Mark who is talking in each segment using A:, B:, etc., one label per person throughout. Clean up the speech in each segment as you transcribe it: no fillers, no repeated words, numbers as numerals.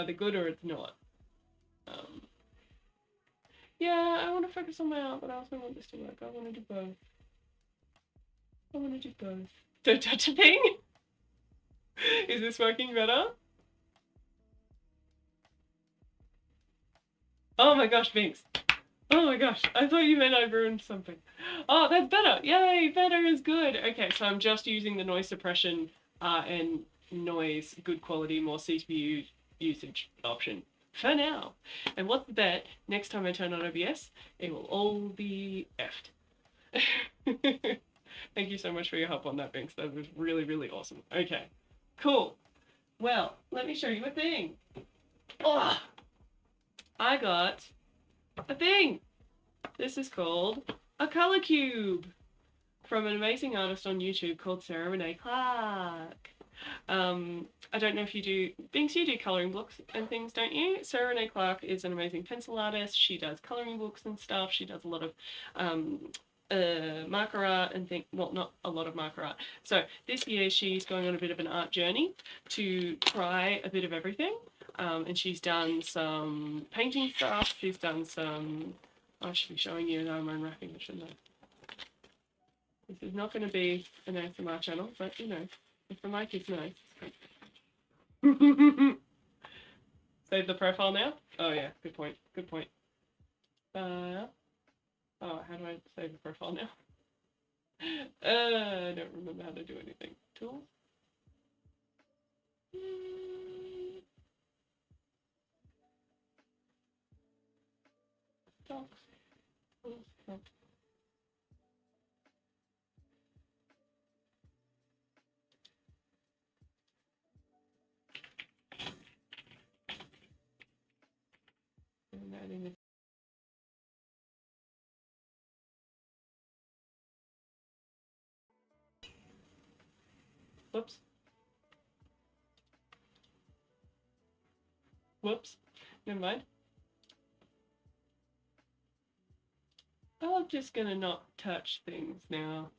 A: either good or it's not. Yeah, I want to focus on my art, but I also want this to work. I want to do both. I want to do both. Don't touch a thing. Is this working better? Oh my gosh, Binks. Oh my gosh, I thought you meant I ruined something. Oh, that's better. Yay, better is good. Okay, so I'm just using the noise suppression and noise, good quality, more CPU usage option for now. And what's the bet? Next time I turn on OBS, it will all be effed. Thank you so much for your help on that, Binks. That was really, really awesome. Okay, cool. Well, let me show you a thing. Oh, I got a thing. This is called a color cube from an amazing artist on YouTube called Sarah Renee Clark. I don't know if you do, Binks, you do colouring books and things, don't you? Sarah Renee Clark is an amazing pencil artist. She does colouring books and stuff. She does a lot of marker art and things, well, not a lot of marker art. So this year she's going on a bit of an art journey to try a bit of everything. And she's done some painting stuff. She's done some, I should be showing you how I'm unwrapping it, shouldn't I? This is not going to be an ASMR channel, but you know, if the mic is nice. Save the profile now? Oh yeah, good point, good point. Oh, how do I save the profile now? I don't remember how to do anything. Tools? Docs. Tools. Whoops. Whoops. Never mind. I'm just gonna not touch things now.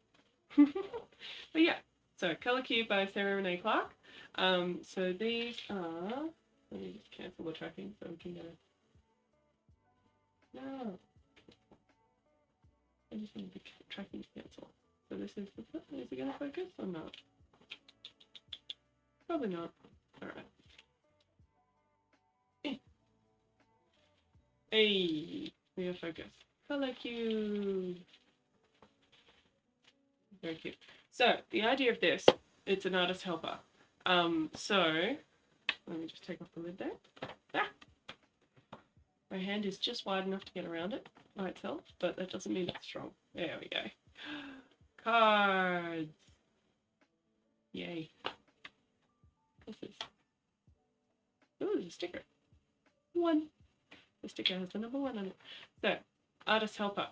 A: But yeah, so Color Cube by Sarah Renee Clark. So these are, let me just cancel the tracking so we can go. No. I just need the tracking to cancel. So this is it gonna focus or not? Probably not. Alright. Hey, we are focused. Color Cube. Very cute. So the idea of this, it's an artist helper. So let me just take off the lid there. Ah! My hand is just wide enough to get around it by itself, but that doesn't mean it's strong. There we go. Cards. Yay. What's this? Oh, there's a sticker. 1. The sticker has the number 1 on it. So, artist helper.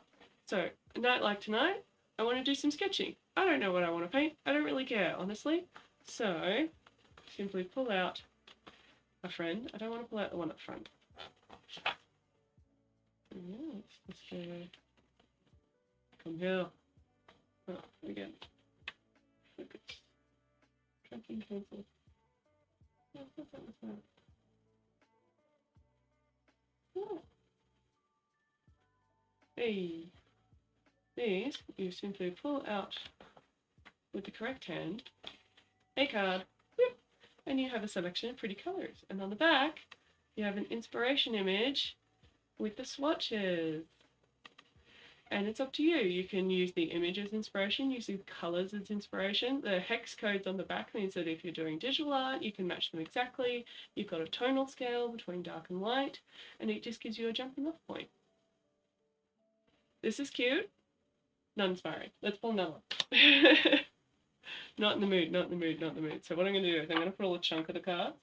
A: So, a night like tonight, I want to do some sketching. I don't know what I want to paint. I don't really care, honestly. So, simply pull out a friend. I don't want to pull out the one up front. Yeah, let's just come here. Oh, again. Focus. Tracking cancel. Oh. Hey. These you simply pull out with the correct hand a card, whoop, and you have a selection of pretty colours. And on the back, you have an inspiration image with the swatches. And it's up to you. You can use the image as inspiration, use the colours as inspiration. The hex codes on the back means that if you're doing digital art, you can match them exactly. You've got a tonal scale between dark and light, and it just gives you a jumping off point. This is cute. Not inspiring. Let's pull another one. Not in the mood, not in the mood, not in the mood. So what I'm going to do is I'm going to pull a chunk of the cards,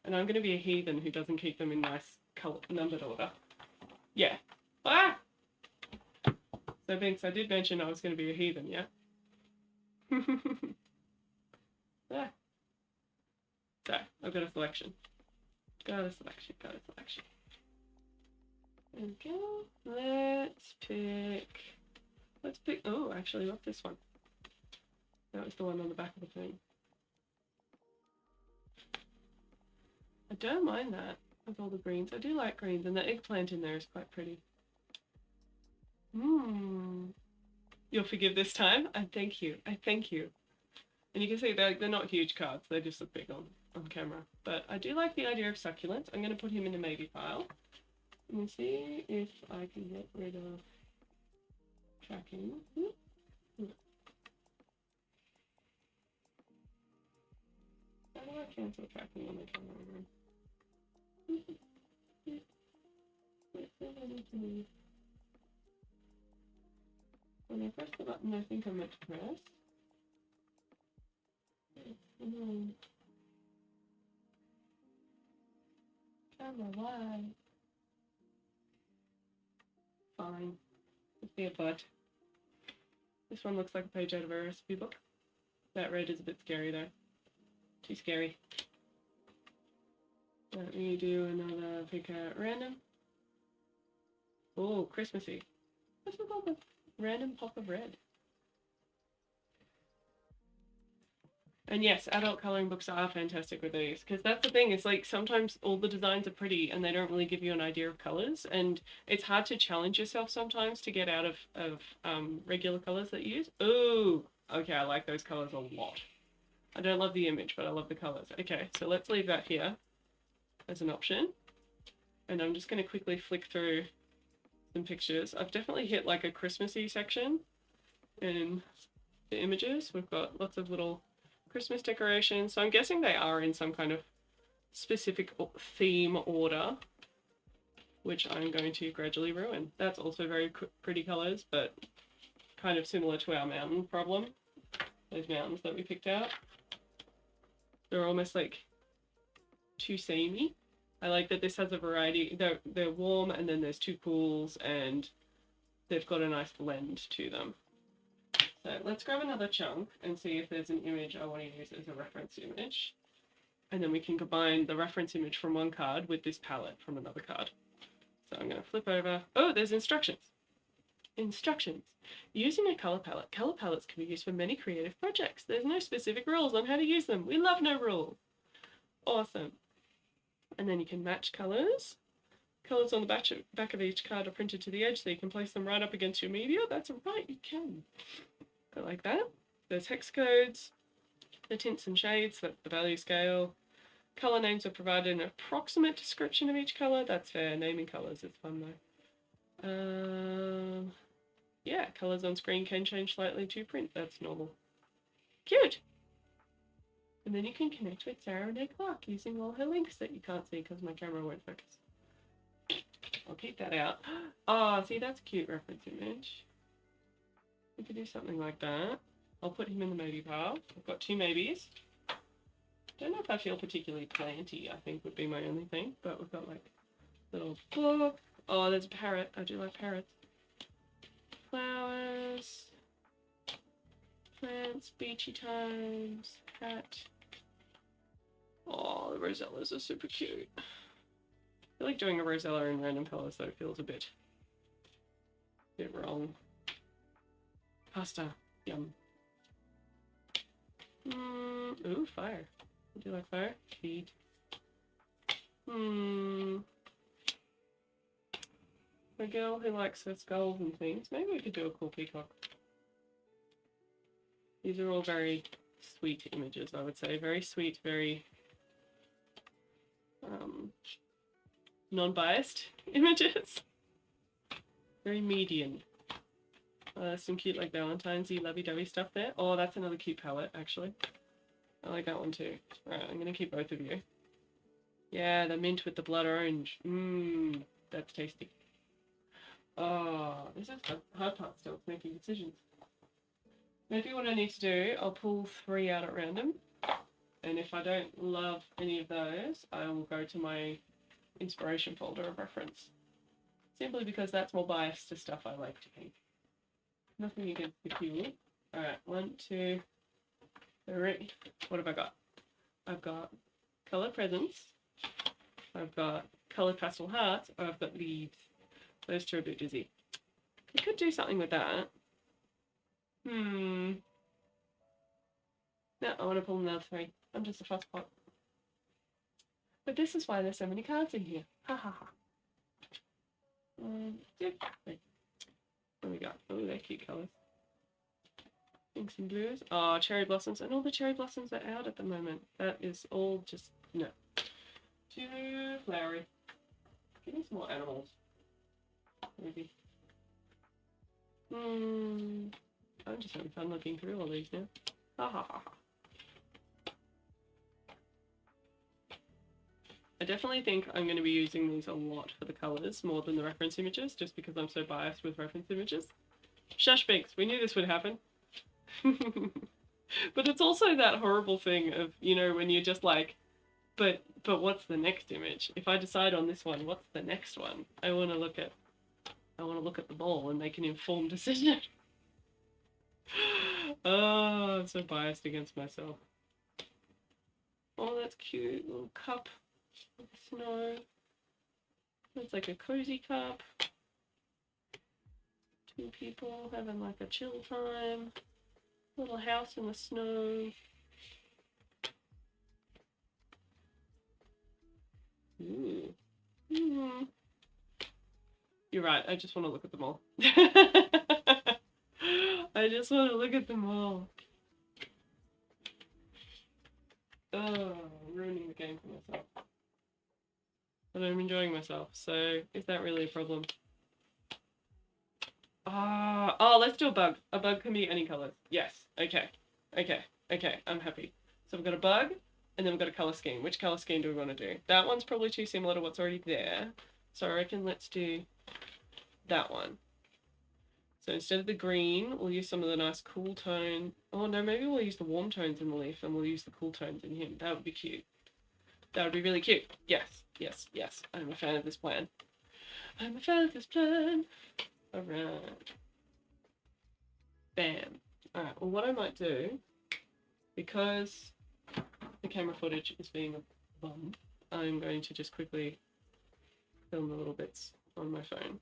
A: and I'm going to be a heathen who doesn't keep them in nice numbered order. Yeah. Ah! So Binks, I did mention I was going to be a heathen, yeah? Ah. So, I've got a selection. Got a selection. Okay, let's pick, oh, actually, what's this one? That was the one on the back of the thing. I don't mind that. with all the greens. I do like greens, and the eggplant in there is quite pretty. You'll forgive this time. I thank you. I thank you. And you can see they're not huge cards. They just look big on camera. But I do like the idea of succulents. I'm going to put him in the maybe pile. Let me see if I can get rid of tracking. How do I cancel tracking on the camera again? When I press the button I think I meant to press. Camera, why? Fine. Just be a butt. This one looks like a page out of a recipe book. That red is a bit scary though. Too scary. Let me do another pick at random. Oh, Christmassy. Let's look at a random pop of red. And yes, adult colouring books are fantastic with these, because that's the thing, is like sometimes all the designs are pretty and they don't really give you an idea of colours, and it's hard to challenge yourself sometimes to get out of regular colours that you use. Oh, okay, I like those colours a lot. I don't love the image, but I love the colours. Okay, so let's leave that here as an option. And I'm just going to quickly flick through some pictures. I've definitely hit like a Christmassy section in the images. We've got lots of little Christmas decorations. So I'm guessing they are in some kind of specific theme order, which I'm going to gradually ruin. That's also very pretty colours, but kind of similar to our mountain problem. Those mountains that we picked out. They're almost like too samey. I like that this has a variety. They're warm, and then there's two pools, and they've got a nice blend to them. So let's grab another chunk and see if there's an image I want to use as a reference image. And then we can combine the reference image from one card with this palette from another card. So I'm going to flip over. Oh, there's instructions. Instructions. Using a colour palette. Colour palettes can be used for many creative projects. There's no specific rules on how to use them. We love no rules. Awesome. And then you can match colours. Colours on the back of each card are printed to the edge, so you can place them right up against your media. That's right, you can. Go like that. There's hex codes, the tints and shades, that's the value scale. Colour names are provided an approximate description of each colour. That's fair. Naming colours is fun though. Yeah, colours on screen can change slightly to print. That's normal. Cute! And then you can connect with Sarah Renee Clark using all her links that you can't see because my camera won't focus. I'll keep that out. Oh, see, that's a cute reference image. We could do something like that. I'll put him in the maybe pile. I've got two maybes. Don't know if I feel particularly planty, I think would be my only thing. But we've got like little book. Oh, there's a parrot. I do like parrots. Flowers. Plants. Beachy times. Hat. Oh, the rosellas are super cute. I feel like doing a rosella in random colours though feels a bit wrong. Pasta. Yum. Ooh, fire. Do you like fire? Feed. A girl who likes her skulls and things. Maybe we could do a cool peacock. These are all very sweet images, I would say. Very sweet, very non-biased images. Very median. Some cute like Valentine's-y lovey-dovey stuff there. Oh, that's another cute palette, actually. I like that one too. Alright, I'm gonna keep both of you. Yeah, the mint with the blood orange. That's tasty. Oh, this is the hard part still, making decisions. Maybe what I need to do, I'll pull 3 out at random. And if I don't love any of those, I will go to my inspiration folder of reference. Simply because that's more biased to stuff I like to paint. Nothing against the cute. Alright, 1, 2, 3. What have I got? I've got colour presents. I've got coloured pastel hearts, or I've got leaves. Those two are a bit dizzy. We could do something with that. No, I want to pull another 3. I'm just a fuss pot. But this is why there's so many cards in here. Ha ha ha. What do we got? Oh, they're cute colours. Pinks and blues. Oh, cherry blossoms. And all the cherry blossoms are out at the moment. That is all just, no. Too flowery. Give me some more animals. Maybe. I'm just having fun looking through all these now. Ha ha ha ha. I definitely think I'm going to be using these a lot for the colours more than the reference images, just because I'm so biased with reference images. Shush, Binks, we knew this would happen. But it's also that horrible thing of, you know, when you're just like, but what's the next image? If I decide on this one, what's the next one? I want to look at the ball and make an informed decision. Oh, I'm so biased against myself. Oh, that's cute. Little cup of snow. It's like a cozy cup. Two people having like a chill time. Little house in the snow. Ooh. Mm. You're right, I just want to look at them all. I just want to look at them all. Oh, ruining the game for myself. But I'm enjoying myself, so is that really a problem? Oh, let's do a bug. A bug can be any colours. Yes, okay, I'm happy. So we've got a bug, and then we've got a colour scheme. Which colour scheme do we want to do? That one's probably too similar to what's already there, so I reckon let's do that one. So instead of the green, we'll use some of the nice cool tone. Oh no, maybe we'll use the warm tones in the leaf and we'll use the cool tones in him. That would be cute. That would be really cute. Yes, yes, yes. I'm a fan of this plan. I'm a fan of this plan. Alright. Bam. Alright, well what I might do, because the camera footage is being a bum, I'm going to just quickly film the little bits on my phone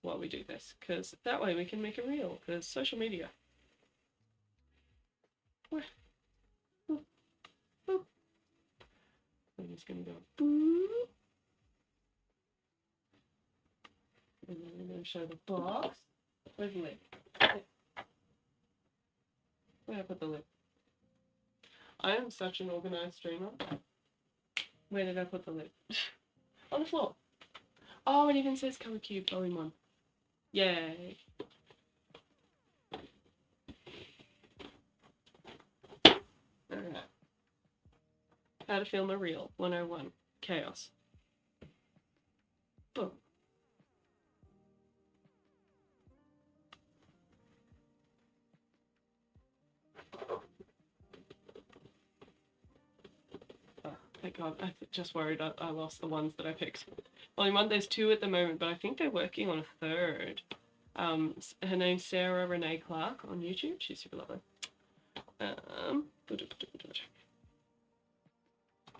A: while we do this, because that way we can make a reel, because social media. I'm just going to go boop. And then I'm going to show the box. Where's the lid? Where did I put the lid? I am such an organised streamer. Where did I put the lid? On the floor. Oh, it even says Colour Cube Volume 1. Yay. Alright. How to film a reel 101. Chaos. Boom. Oh, thank God. I just worried I lost the ones that I picked. Volume 1, there's 2 at the moment, but I think they're working on a third. Her name's Sarah Renee Clark on YouTube. She's super lovely. Oh,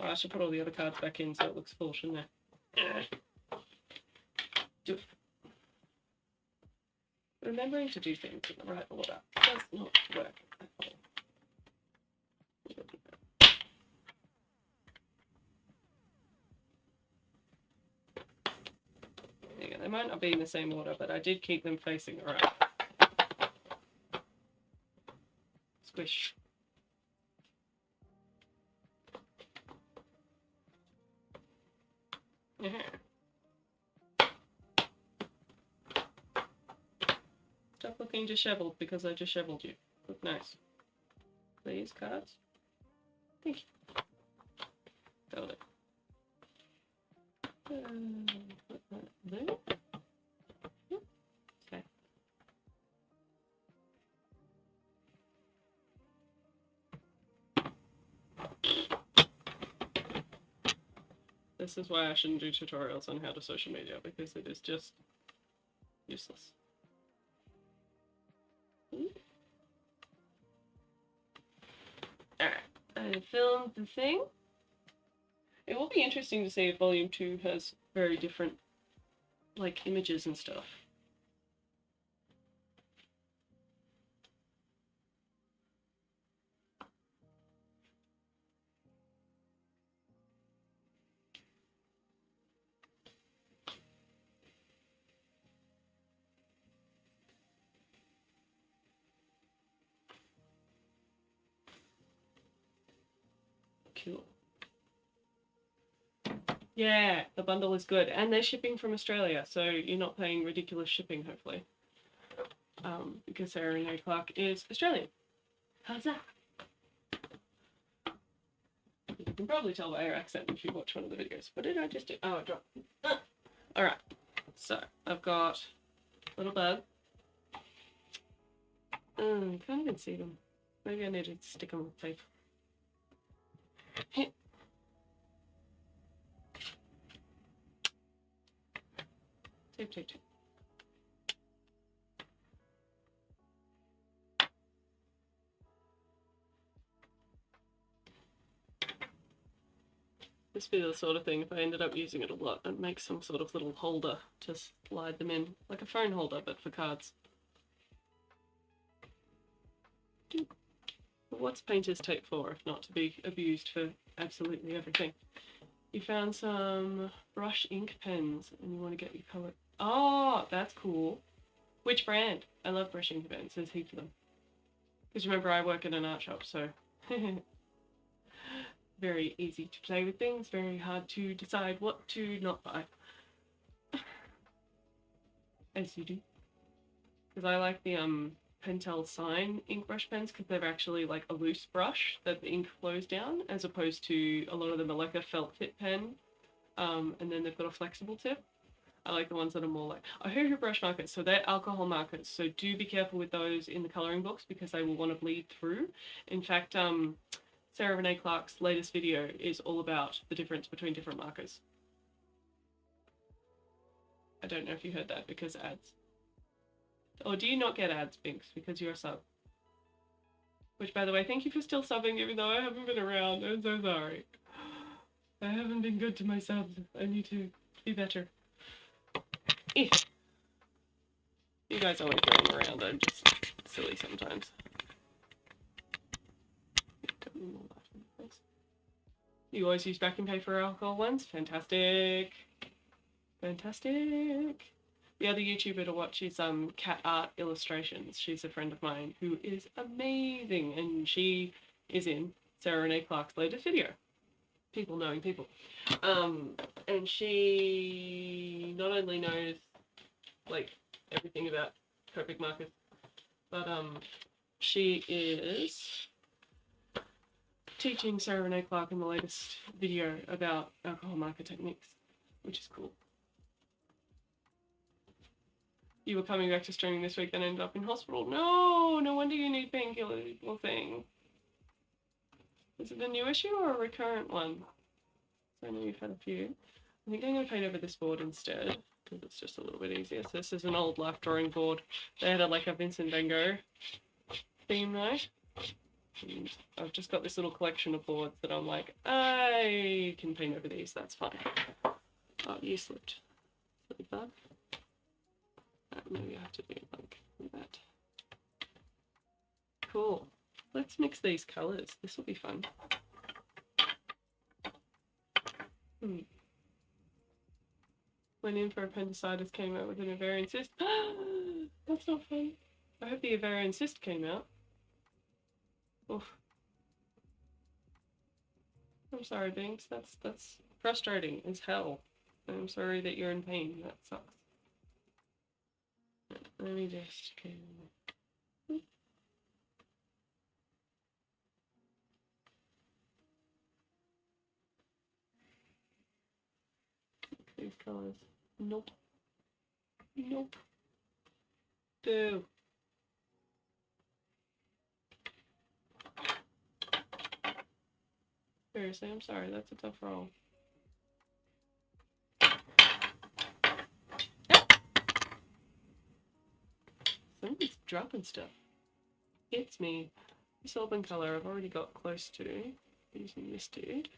A: I should put all the other cards back in so it looks full, shouldn't I? Remembering to do things in the right order does not work at all. There you go. They might not be in the same order, but I did keep them facing the right. Squish. Stop looking disheveled because I disheveled you. Look nice. Please, cards. Thank you. Got it. Put that there. Okay. This is why I shouldn't do tutorials on how to social media, because it is just useless. Alright, I filmed the thing. It will be interesting to see if Volume 2 has very different, like, images and stuff. Cool. Yeah, the bundle is good. And they're shipping from Australia, so you're not paying ridiculous shipping, hopefully. Because Sarah Renee Clark is Australian. How's that? You can probably tell by her accent if you watch one of the videos. What did I just do? Oh, I dropped. Alright, so I've got a little bug. Can't even see them. Maybe I need to stick them with tape. Tape, tape, tape. This would be the sort of thing, if I ended up using it a lot, I'd make some sort of little holder to slide them in, like a phone holder, but for cards. But what's painter's tape for, if not to be abused for absolutely everything? You found some brush ink pens, and you want to get your colour. Oh, that's cool. Which brand? I love brush ink pens. There's heaps of them. Because remember, I work in an art shop, so very easy to play with things, very hard to decide what to not buy. As you do. Because I like the Pentel Sign ink brush pens because they're actually like a loose brush that the ink flows down, as opposed to a lot of them are like a felt tip pen, and then they've got a flexible tip. I like the ones that are more like Ohuhu brush markers, so they're alcohol markers, so do be careful with those in the colouring books because they will want to bleed through. In fact, Sarah Renee Clark's latest video is all about the difference between different markers. I don't know if you heard that because ads. Or do you not get ads, Binks, because you're a sub? Which, by the way, thank you for still subbing even though I haven't been around. I'm so sorry. I haven't been good to my subs. I need to be better. You guys always running around. I'm just silly sometimes. You always use vacuum paper alcohol ones? Fantastic. Fantastic. The other YouTuber to watch is Cat Art Illustrations. She's a friend of mine who is amazing, and she is in Sarah Renee Clark's latest video. People knowing people. And she not only knows like everything about Copic markers, but she is teaching Sarah Renee Clark in the latest video about alcohol marker techniques, which is cool. You were coming back to streaming this week, then ended up in hospital. No, no wonder you need painkillers, little thing. Is it a new issue or a recurrent one? So I know you've had a few. I think I'm going to paint over this board instead, because it's just a little bit easier. So this is an old life drawing board. They had like a Vincent van Gogh theme night. And I've just got this little collection of boards that I'm like, I can paint over these, that's fine. Oh, you slipped. Silly bug. Maybe I have to do like that. Cool. Let's mix these colours. This will be fun. Went in for appendicitis, came out with an ovarian cyst. That's not fun. I hope the ovarian cyst came out. Oof. I'm sorry, Binks. That's frustrating as hell. I'm sorry that you're in pain. That sucks. Let me just these colours. Nope. Nope. Boo. Seriously, I'm sorry. That's a tough roll. Somebody's dropping stuff. It's me. This Auburn colour I've already got close to using this dude.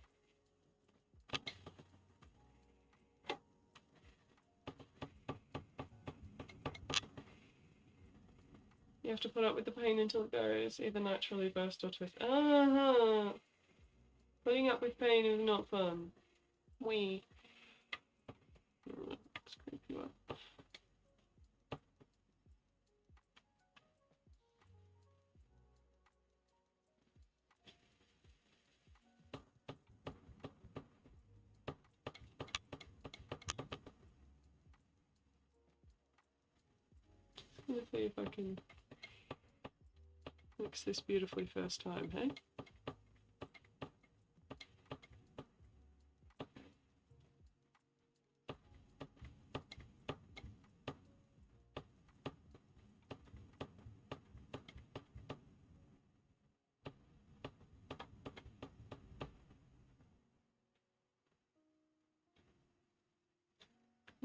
A: You have to put up with the pain until it goes, either naturally burst or twist. Putting up with pain is not fun. Let's creep you up. Let's see if I can mix this beautifully first time, hey?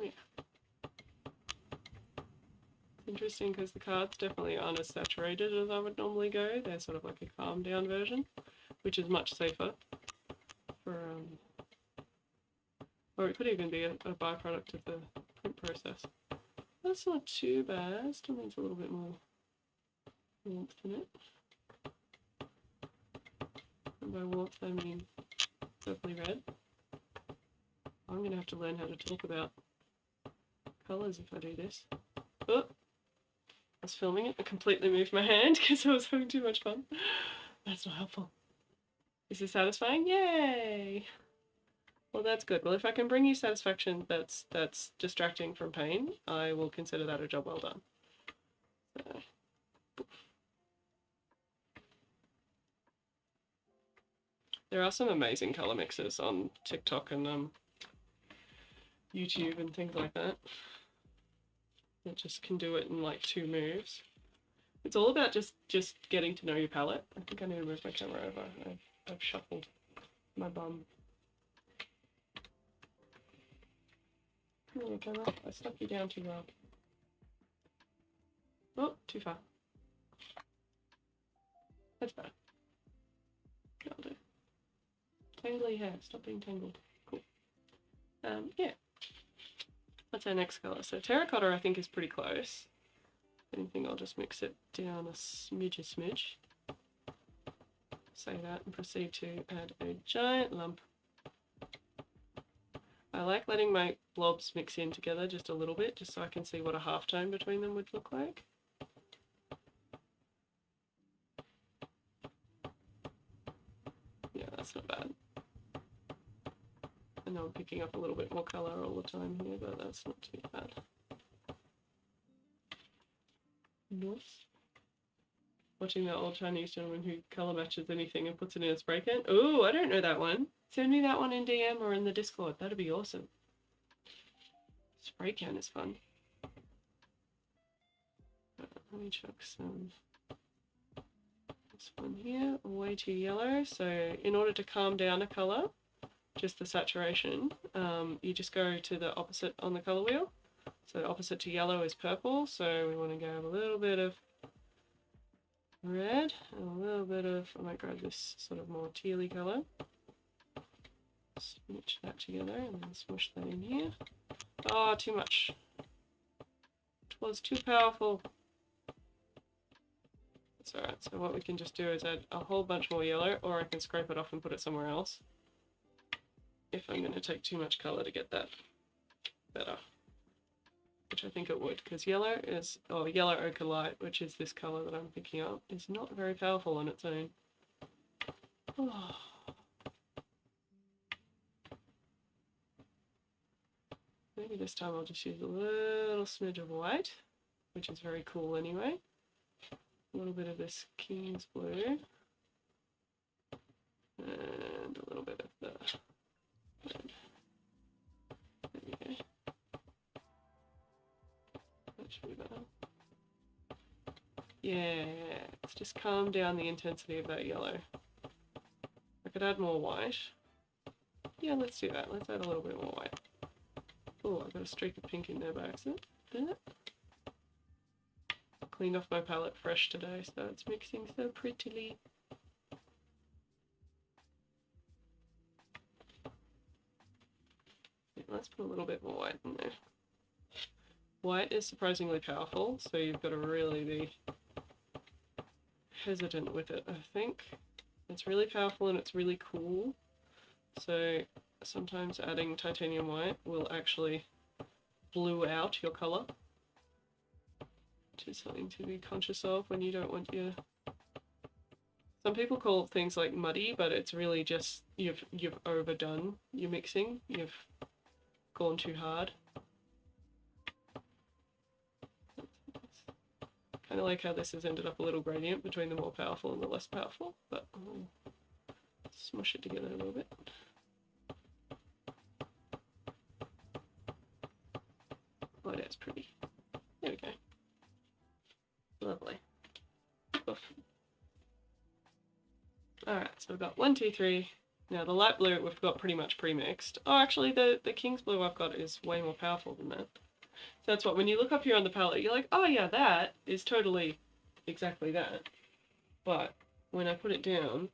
A: Yeah. Interesting because the cards definitely aren't as saturated as I would normally go. They're sort of like a calm down version, which is much safer for, or it could even be a byproduct of the print process. That's not too bad. Still needs a little bit more warmth in it. And by warmth I mean purpley red. I'm going to have to learn how to talk about colours if I do this. Oh, I was filming it. I completely moved my hand because I was having too much fun. That's not helpful. Is this satisfying? Yay! Well, that's good. Well, if I can bring you satisfaction that's distracting from pain, I will consider that a job well done. So, there are some amazing colour mixers on TikTok and YouTube and things like that. That just can do it in like 2 moves. It's all about just getting to know your palette. I think I need to move my camera over. I've shuffled my bum. Come here, camera. I stuck you down too well. Oh, too far. That's better. That'll do. Tangly hair. Stop being tangled. Cool. Yeah. What's our next colour? So terracotta I think is pretty close. If anything, I'll just mix it down a smidge. Say that and proceed to add a giant lump. I like letting my blobs mix in together just a little bit, just so I can see what a halftone between them would look like. Yeah, that's not bad. I know I'm picking up a little bit more colour all the time here, but that's not too bad. Nice. Watching that old Chinese gentleman who colour matches anything and puts it in a spray can. Oh, I don't know that one. Send me that one in DM or in the Discord. That'd be awesome. Spray can is fun. Let me chuck some. This one here, way too yellow. So in order to calm down a colour, just the saturation, you just go to the opposite on the colour wheel. So opposite to yellow is purple, so we want to go a little bit of red and a little bit of, I might grab this sort of more tealy colour. Smoosh that together and then smush that in here. Oh, too much. It was too powerful. That's alright, so what we can just do is add a whole bunch more yellow, or I can scrape it off and put it somewhere else. If I'm going to take too much colour to get that better. Which I think it would, because yellow is, oh, yellow ochre light, which is this colour that I'm picking up, is not very powerful on its own. Oh. Maybe this time I'll just use a little smidge of white, which is very cool anyway. A little bit of this King's Blue. And a little bit of the red. There we go. That should be better. Yeah, let's just calm down the intensity of that yellow. I could add more white. Yeah, let's do that. Let's add a little bit more white. Oh, I've got a streak of pink in there by accident. Cleaned off my palette fresh today, so it's mixing so prettily. Yeah, let's put a little bit more white in there. White is surprisingly powerful, so you've got to really be hesitant with it, I think. It's really powerful and it's really cool, so sometimes adding titanium white will actually blue out your colour, which is something to be conscious of when you don't want your... Some people call things like muddy, but it's really just you've overdone your mixing, you've gone too hard. kind of like how this has ended up a little gradient between the more powerful and the less powerful, but I'll smush it together a little bit. Oh, that's pretty. There we go. Lovely. Oof. Alright, so we've got 1, 2, 3. Now the light blue we've got pretty much pre-mixed. Oh, actually the King's blue I've got is way more powerful than that. So that's what, when you look up here on the palette, you're like, oh yeah, that is totally exactly that. But when I put it down,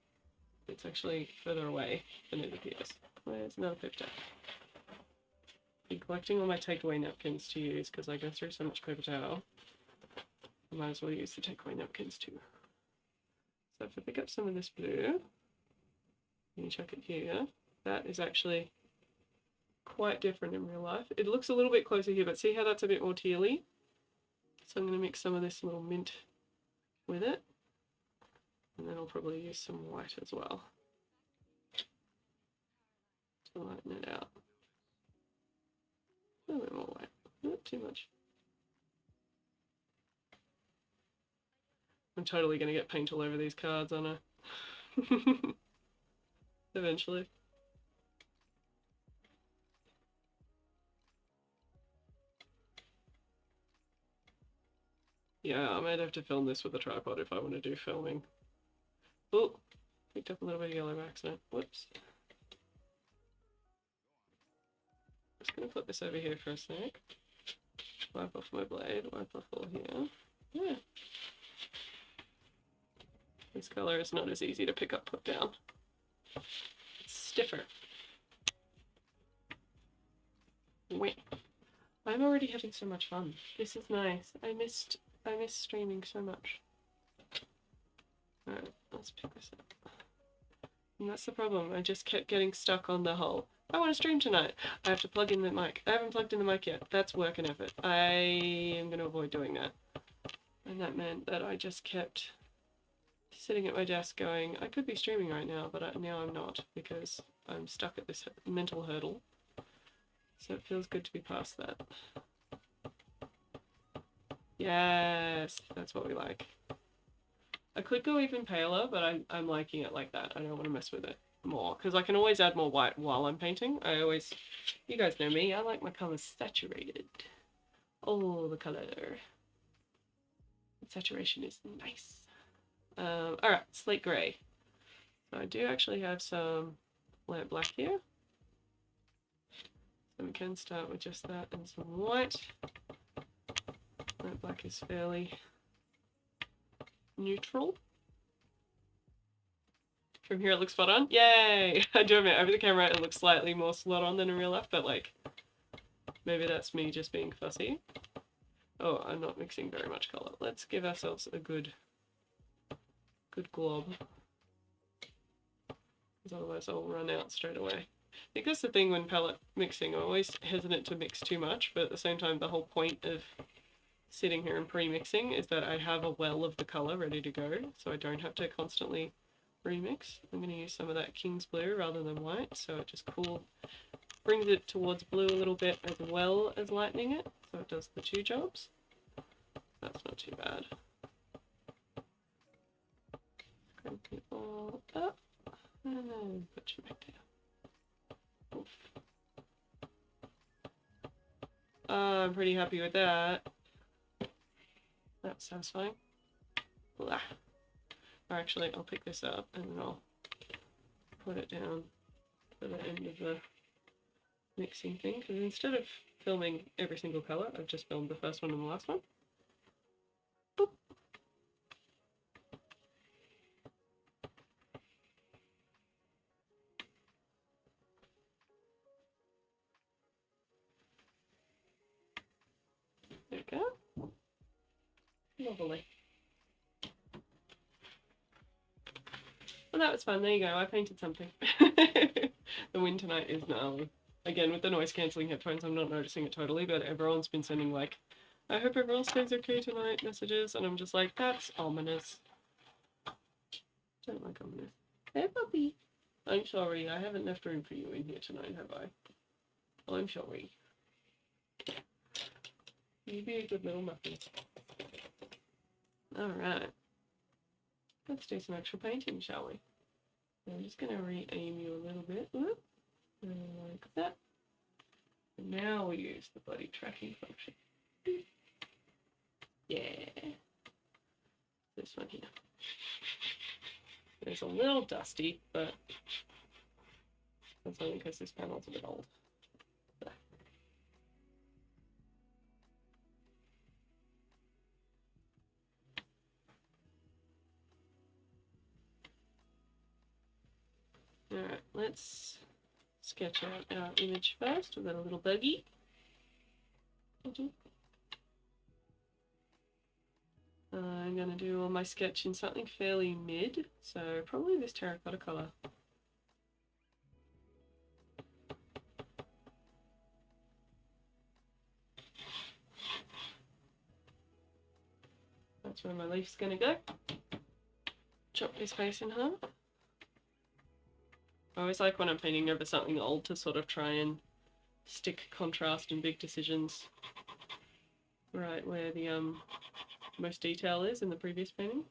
A: it's actually further away than it appears. Where's another paper towel? I've been collecting all my takeaway napkins to use because I go through so much paper towel. I might as well use the takeaway napkins too. So if I pick up some of this blue, and you chuck it here, that is actually quite different in real life. It looks a little bit closer here, but see how that's a bit more tealy? So I'm going to mix some of this little mint with it, and then I'll probably use some white as well to lighten it out. A little bit more white, not too much. I'm totally going to get paint all over these cards, aren't I? Eventually. Yeah, I might have to film this with a tripod if I want to do filming. Oh, picked up a little bit of yellow by accident. Whoops. Just going to put this over here for a sec. Wipe off my blade, wipe off all here. Yeah. This colour is not as easy to pick up, put down. It's stiffer. Wait. I'm already having so much fun. This is nice. I missed streaming so much. Alright, let's pick this up. And that's the problem. I just kept getting stuck on the whole, I want to stream tonight. I have to plug in the mic. I haven't plugged in the mic yet. That's work and effort. I am going to avoid doing that. And that meant that I just kept sitting at my desk going, I could be streaming right now, but now I'm not because I'm stuck at this mental hurdle. So it feels good to be past that. Yes, that's what we like. I could go even paler, but I'm liking it like that. I don't want to mess with it more because I can always add more white while I'm painting. You guys know me, I like my colours saturated. Oh, the colour. Saturation is nice. Alright, slate grey. So I do actually have some lamp black here. So we can start with just that and some white. Lamp black is fairly neutral. From here it looks spot on. Yay! I do admit, over the camera it looks slightly more spot on than in real life, but like, maybe that's me just being fussy. Oh, I'm not mixing very much colour. Let's give ourselves a good glob. Because otherwise I'll run out straight away. I think that's the thing when palette mixing. I'm always hesitant to mix too much, but at the same time the whole point of sitting here and pre-mixing is that I have a well of the colour ready to go, so I don't have to constantly remix. I'm going to use some of that King's blue rather than white, so it just brings it towards blue a little bit as well as lightening it, so it does the two jobs. That's not too bad. Crank it all up, and then put you back down. Oof. I'm pretty happy with that. That's satisfying. Blah. Or actually, I'll pick this up and then I'll put it down for the end of the mixing thing. Because instead of filming every single colour, I've just filmed the first one and the last one. Boop. There we go. Lovely. Well, that was fun. There you go. I painted something. The wind tonight is gnarly. Again, with the noise cancelling headphones, I'm not noticing it totally, but everyone's been sending like, I hope everyone stays okay tonight messages, and I'm just like, that's ominous. Don't like ominous. Hey, puppy. I'm sorry. I haven't left room for you in here tonight, have I? I'm sorry. You be a good little muffin. Alright. Let's do some actual painting, shall we? I'm just going to re-aim you a little bit. Whoop. Like that. And now we use the body tracking function. Yeah. This one here. It's a little dusty, but that's only because this panel's a bit old. Alright, let's sketch out our image first. We've got a little buggy. I'm going to do all my sketch in something fairly mid, so probably this terracotta colour. That's where my leaf's going to go. Chop this face in half. I always like when I'm painting over something old to sort of try and stick contrast and big decisions right where the most detail is in the previous painting.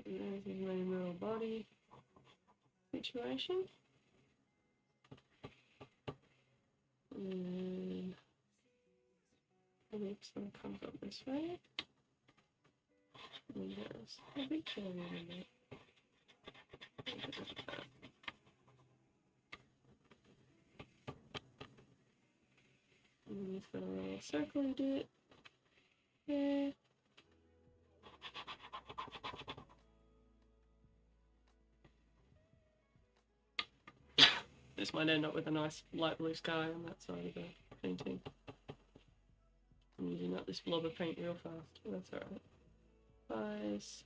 A: There's my little body situation. And the lips gonna come up this way. And there's a big cherry in there. And we've got a little circle bit there. This might end up with a nice light blue sky on that side of the painting. I'm using up this blob of paint real fast, but that's alright. Eyes.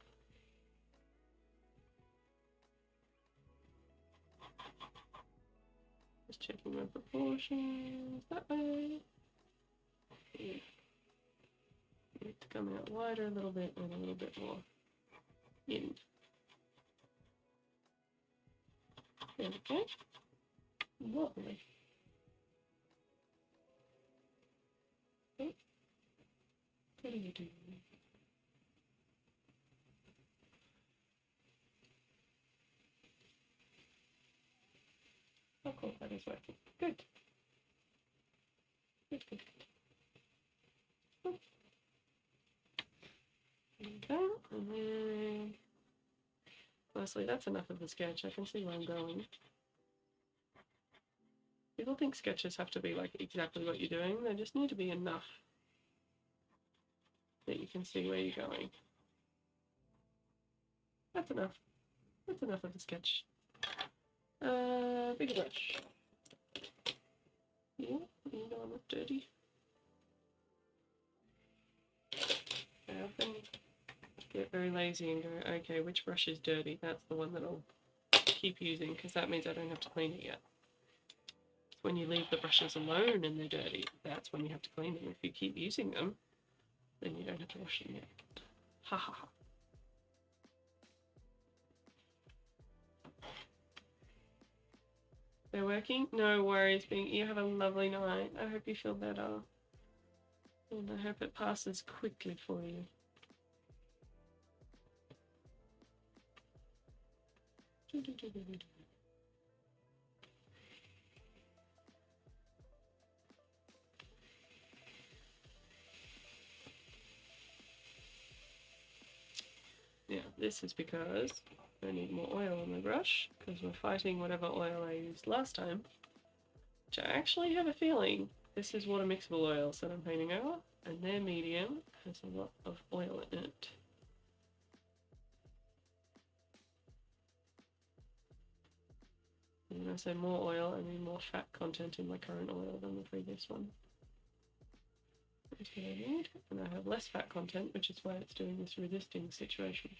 A: Just checking my proportions that way. Yeah. Need to come out wider a little bit and a little bit more in. There we go. Lovely. Oh. What are you doing? Oh, cool, that is working. Good. Good, good, good. Oh. There we go. And then, lastly, that's enough of the sketch. I can see where I'm going. People think sketches have to be like exactly what you're doing. They just need to be enough that you can see where you're going. That's enough. That's enough of the sketch. Bigger brush. Yeah, you know I'm not dirty. I often get very lazy and go, okay, which brush is dirty? That's the one that I'll keep using because that means I don't have to clean it yet. When you leave the brushes alone and they're dirty, that's when you have to clean them. If you keep using them, then you don't have to wash them yet. Ha ha ha. They're working? No worries, you have a lovely night. I hope you feel better. And I hope it passes quickly for you. Yeah, this is because I need more oil on my brush, because we're fighting whatever oil I used last time, which I actually have a feeling this is water mixable oils that I'm painting over, and their medium has a lot of oil in it. And when I say more oil, I mean more fat content in my current oil than the previous one. That's what I need, and I have less fat content, which is why it's doing this resisting situation.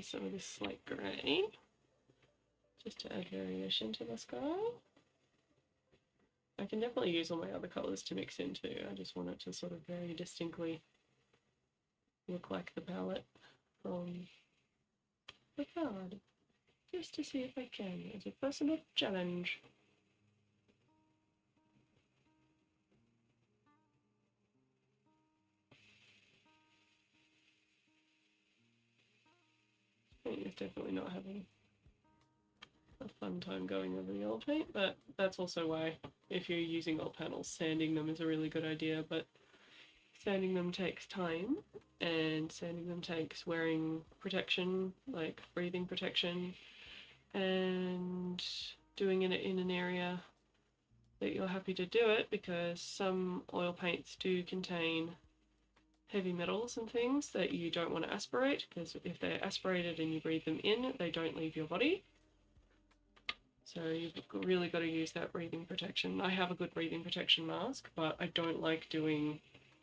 A: some of this slate grey, just to add variation to the sky. I can definitely use all my other colours to mix in too. I just want it to sort of very distinctly look like the palette from the card. Just to see if I can, as a personal challenge. Paint is definitely not having a fun time going over the old paint, but that's also why, if you're using old panels, sanding them is a really good idea, but sanding them takes time, and sanding them takes wearing protection, like breathing protection, and doing it in an area that you're happy to do it, because some oil paints do contain heavy metals and things that you don't want to aspirate, because if they're aspirated and you breathe them in, they don't leave your body. So you've really got to use that breathing protection. I have a good breathing protection mask, but I don't like doing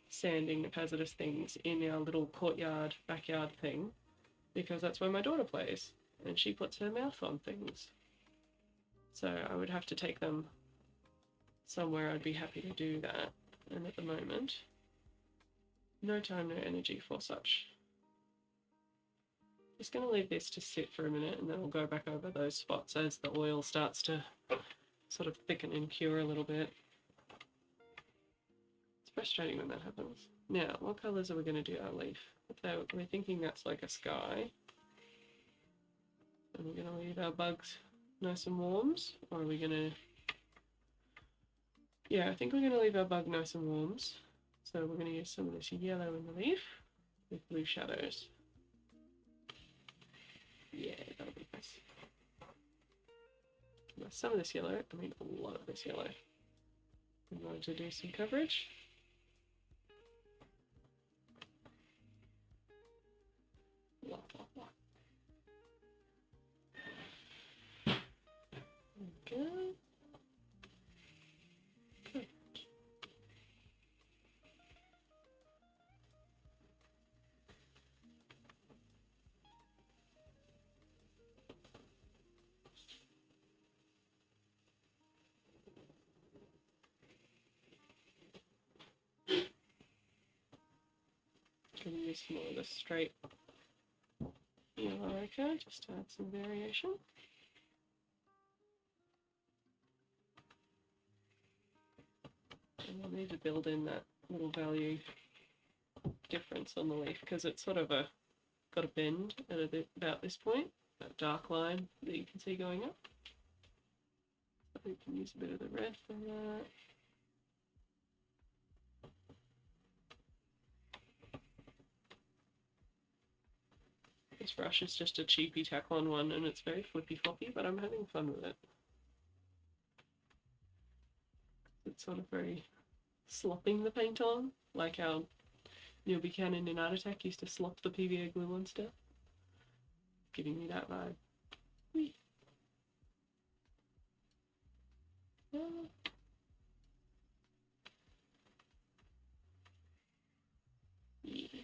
A: sanding of hazardous things in our little courtyard, backyard thing, because that's where my daughter plays, and she puts her mouth on things. So I would have to take them somewhere I'd be happy to do that, and at the moment, no time, no energy for such. Just going to leave this to sit for a minute, and then we'll go back over those spots as the oil starts to sort of thicken and cure a little bit. It's frustrating when that happens. Now, what colours are we going to do our leaf? We're thinking that's like a sky. And we're going to leave our bugs nice and warms, or are we going to... Yeah, I think we're going to leave our bug nice and warms. So we're going to use some of this yellow in the leaf with blue shadows. Yeah, that'll be nice. Some of this yellow, I mean a lot of this yellow. In order to do some coverage. Blah, blah, blah. Okay. Good. Gonna use more of the straight yellow ochre just to add some variation. And I'll need to build in that little value difference on the leaf, because it's sort of got a bend at about this point, that dark line that you can see going up. So we can use a bit of the red from that. This brush is just a cheapy Taklon one, and it's very flippy floppy, but I'm having fun with it. It's sort of very slopping the paint on, like how Neil Buchanan in Art Attack used to slop the PVA glue on stuff. Giving me that vibe. Whee. Yeah. Yeah.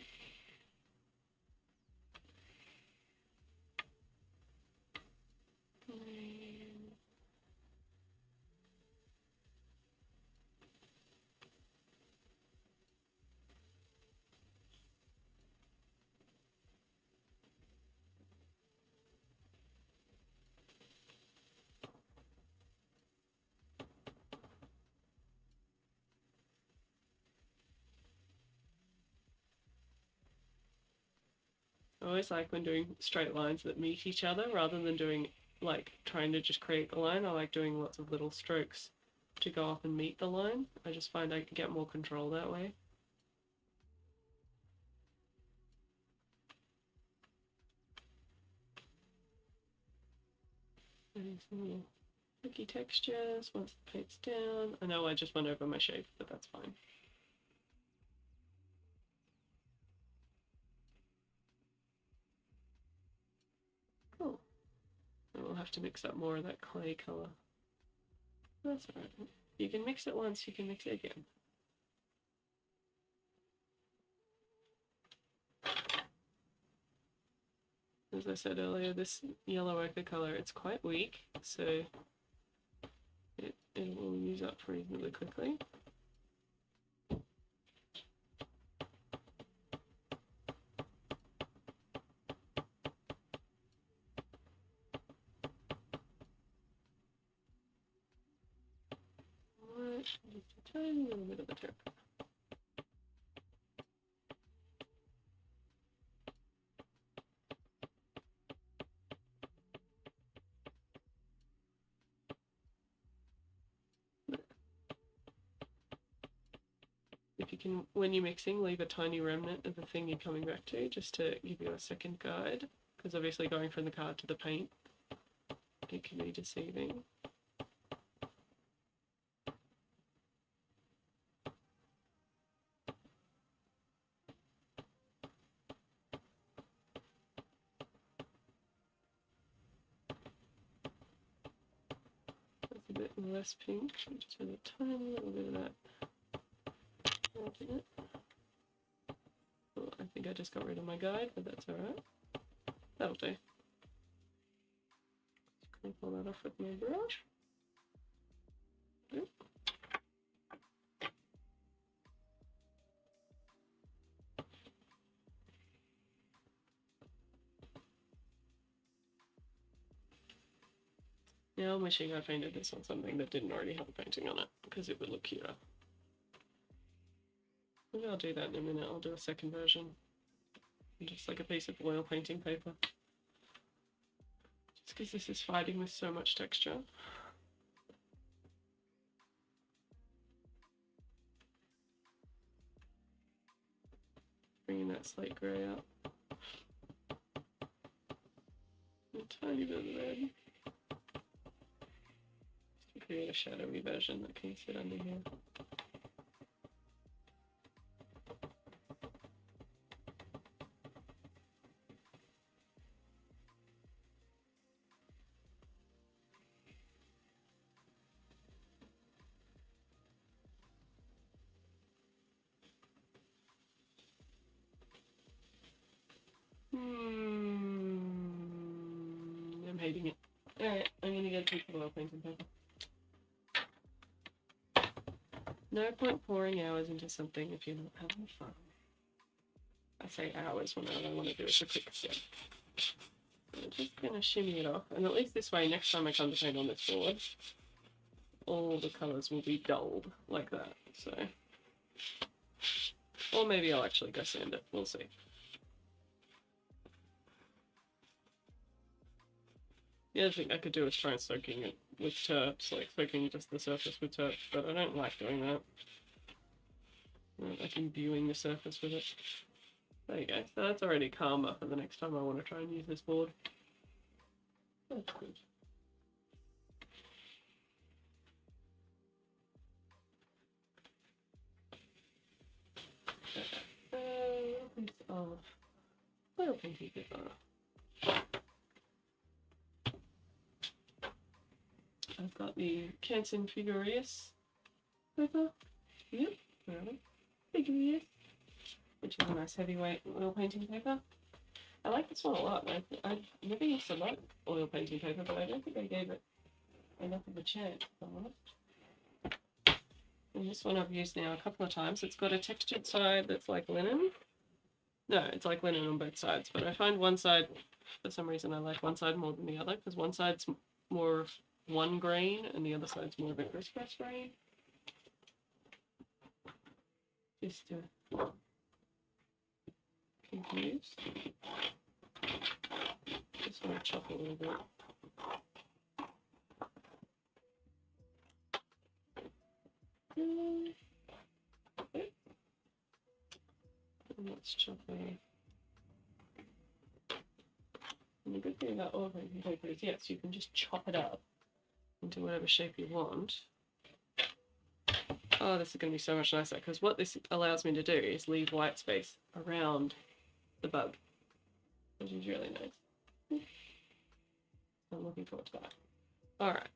A: I always like when doing straight lines that meet each other rather than doing, like, trying to just create the line. I like doing lots of little strokes to go up and meet the line. I just find I can get more control that way. Adding some little tricky textures once the paint's down. I know I just went over my shape, but that's fine. Cool. And we'll have to mix up more of that clay colour. That's alright. You can mix it once, you can mix it again. As I said earlier, this yellow ochre colour, it's quite weak, so it will use up reasonably quickly. Just a tiny little bit of the tip. If you can, when you're mixing, leave a tiny remnant of the thing you're coming back to, just to give you a second guide, because obviously going from the card to the paint, it can be deceiving. That's a bit less pink, just with a tiny little bit of that in it. Oh, I think I just got rid of my guide, but that's alright. That'll do. Just gonna pull that off with my brush. Good. Now I'm wishing I painted this on something that didn't already have a painting on it, because it would look cuter. Maybe I'll do that in a minute. I'll do a second version. Just like a piece of oil painting paper. Just because this is fighting with so much texture. Bringing that slate grey out. A tiny bit of red. Just to create a shadowy version that can sit under here. I'm hating it. Alright, I'm gonna get a piece of oil painting paper. No point pouring hours into something if you're not having fun. I say hours when all I want to do is a quick step. I'm just gonna shimmy it off, and at least this way, next time I come to paint on this board, all the colours will be dulled like that, so. Or maybe I'll actually go sand it, we'll see. The other thing I could do is try soaking it with terps, like soaking just the surface with terps, but I don't like doing that. I don't like imbuing the surface with it. There you go, so that's already calmer for the next time I want to try and use this board. That's good. Piece of oil painting paper. I've got the Canson figurative paper. Yep, figurative, which is a nice heavyweight oil painting paper. I like this one a lot. I never used to like oil painting paper, but I don't think I gave it enough of a chance, if I'm honest. And this one I've used now a couple of times. It's got a textured side that's like linen. No, it's like linen on both sides, but I find one side, for some reason I like one side more than the other, because one side's more of one grain and the other side's more of a crisscross grain. Just to confuse. Just want to chop a little bit. Okay. And let's chop it. And the good thing about oil painting paper is, yes, you can just chop it up into whatever shape you want. Oh, this is going to be so much nicer, because what this allows me to do is leave white space around the bug, which is really nice. I'm looking forward to that. Alright,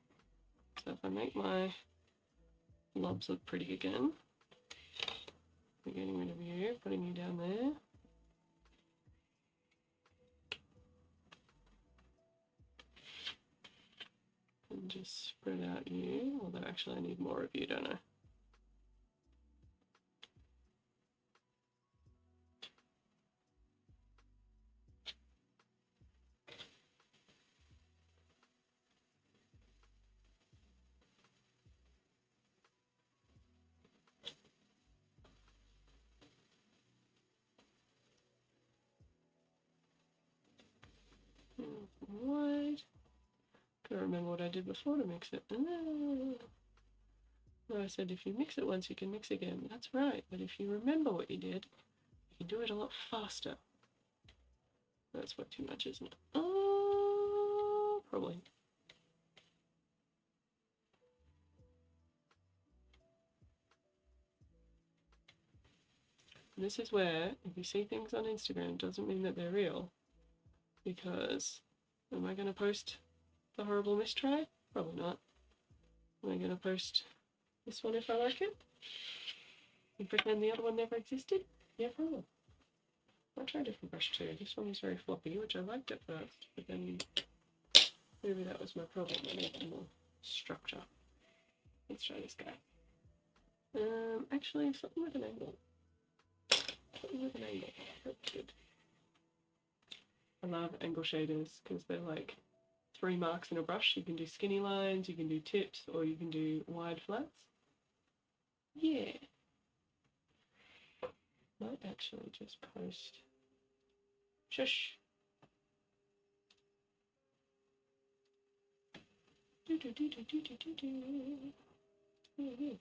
A: so if I make my lobs look pretty again, we're getting rid of you, putting you down there. just spread out you, although actually I need more of you, don't I? Wide. Can't remember what I did before to mix it. No, I said if you mix it once, you can mix again. That's right, but if you remember what you did, you can do it a lot faster. That's what too much, isn't it? Oh, probably. This is where, if you see things on Instagram, doesn't mean that they're real. Because, am I going to post the horrible mistry? Probably not. Am I going to post this one if I like it? And pretend the other one never existed? Yeah, probably. I'll try a different brush too. This one was very floppy, which I liked at first, but then maybe that was my problem. I needed more structure. Let's try this guy. Actually, something with an angle. Something with an angle. That's good. I love angle shaders because they're like 3 marks in a brush. You can do skinny lines, you can do tips, or you can do wide flats. Yeah. Might actually just post. Shush. Do do do do do do do do. Yeah. Yeah.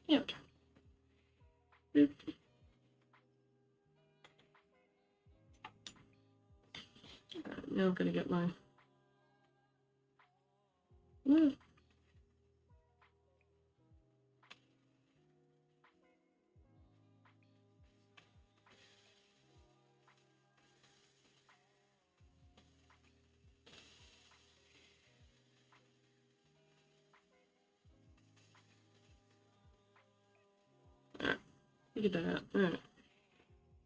A: Yep. Boop. Now I'm going to get my... Woo. Alright, figured that out. Alright.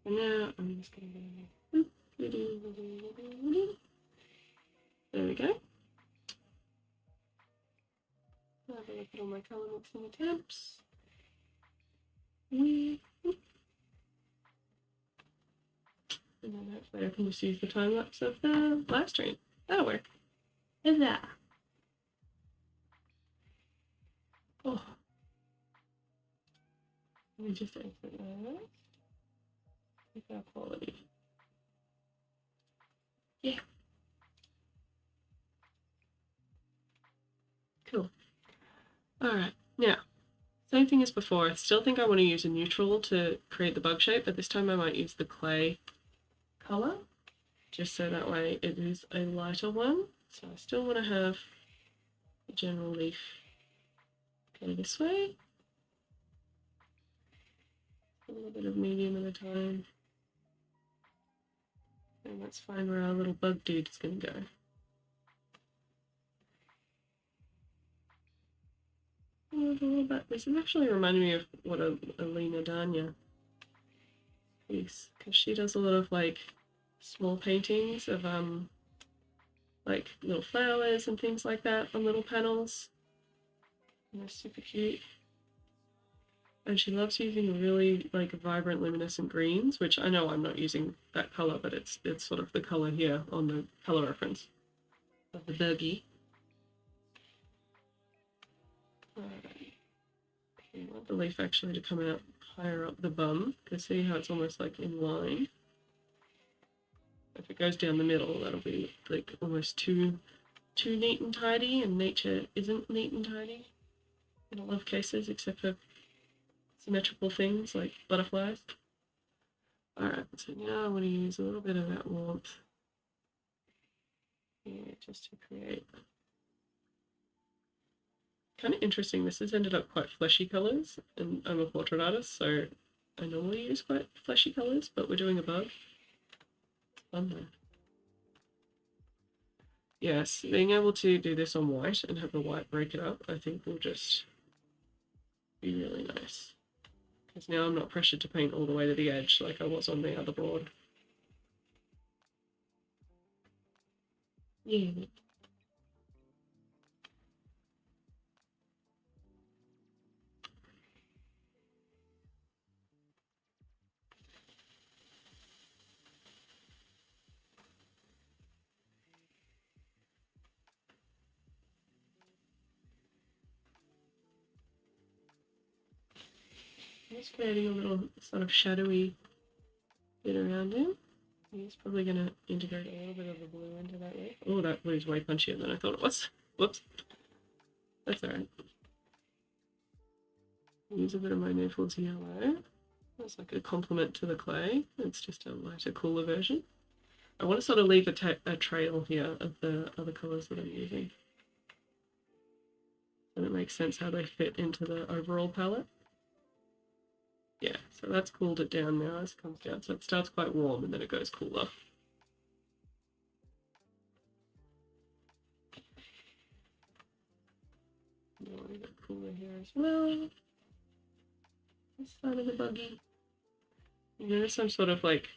A: And now I'm just going to go... There we go. Have a look at all my colour mixing attempts. And then hopefully I can just use the time lapse of the live stream. That'll work. And that. Oh. Let me just exit that. Keep our quality. Yeah. Cool. Alright, now, same thing as before. I still think I want to use a neutral to create the bug shape, but this time I might use the clay colour, just so that way it is a lighter one. So I still want to have the general leaf go this way. A little bit of medium at a time. And let's find where our little bug dude is going to go. A little bit. This is actually reminding me of what a Alina Danya piece, because she does a lot of like small paintings of like little flowers and things like that on little panels. And they're super cute. And she loves using really like vibrant luminescent greens, which I know I'm not using that colour, but it's sort of the colour here on the colour reference. of the buggy. Alright. You want the leaf actually to come out higher up the bum, because see how it's almost like in line. If it goes down the middle, that'll be like almost too neat and tidy, and nature isn't neat and tidy in a lot of cases, except for symmetrical things like butterflies. Alright, so now I want to use a little bit of that warmth here just to create. Kind of interesting, this has ended up quite fleshy colours, and I'm a portrait artist, so I normally use quite fleshy colours, but we're doing a bug. It's fun though. Yes, being able to do this on white and have the white break it up, I think will just be really nice. Because now I'm not pressured to paint all the way to the edge like I was on the other board. Yeah. Just creating a little sort of shadowy bit around him. He's probably going to integrate a little bit of the blue into that leaf. Oh, that blue's way punchier than I thought it was. Whoops. That's alright. Use a bit of my Naples yellow. That's like a complement to the clay. It's just a lighter, cooler version. I want to sort of leave a trail here of the other colours that I'm using. And it makes sense how they fit into the overall palette. Yeah, so that's cooled it down now as it comes down. So it starts quite warm and then it goes cooler. A little bit cooler here as well. This side of the buggy. You notice I'm sort of like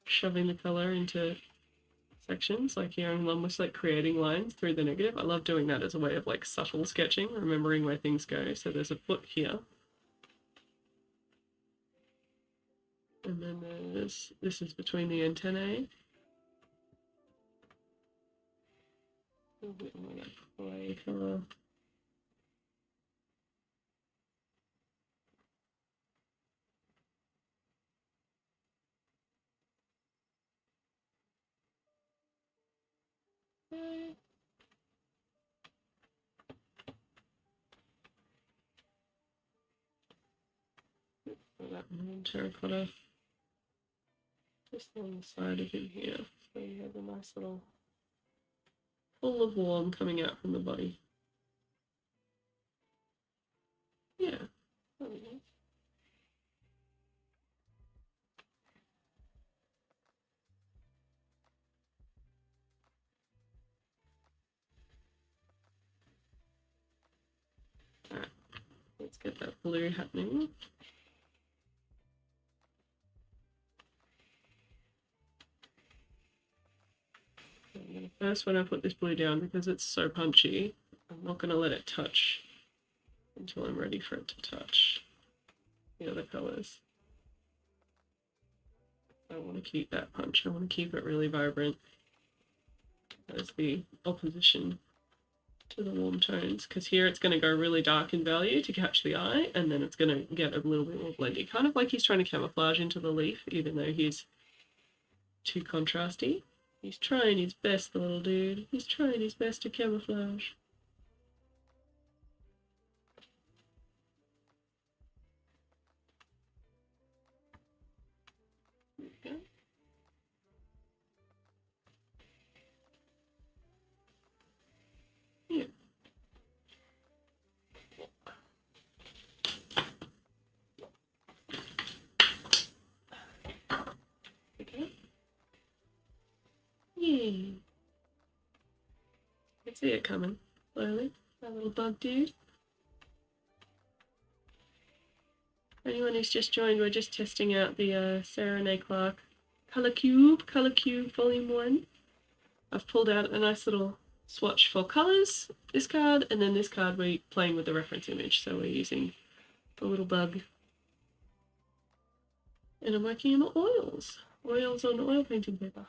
A: shoving the colour into sections. Like here I'm almost like creating lines through the negative. I love doing that as a way of like subtle sketching, remembering where things go. So there's a foot here. And then this is between the antennae. A little bit more like clay colour. Okay. That one terracotta just on the side of him here, so you have a nice little full of warm coming out from the body. Yeah, that'll be nice. Alright, let's get that blue happening. First, when I put this blue down, because it's so punchy, I'm not going to let it touch until I'm ready for it to touch the other colours. I want to keep that punch. I want to keep it really vibrant as the opposition to the warm tones, because here it's going to go really dark in value to catch the eye, and then it's going to get a little bit more blendy, kind of like he's trying to camouflage into the leaf, even though he's too contrasty. He's trying his best, the little dude. He's trying his best to camouflage. Okay. Yeah. Okay. Yeah. I can see it coming slowly. That little bug dude. For anyone who's just joined, we're just testing out the Sarah Renee Clark Colour Cube Volume 1. I've pulled out a nice little swatch for colours, this card, and then this card we're playing with the reference image, so we're using the little bug. And I'm working in oils on oil painting paper.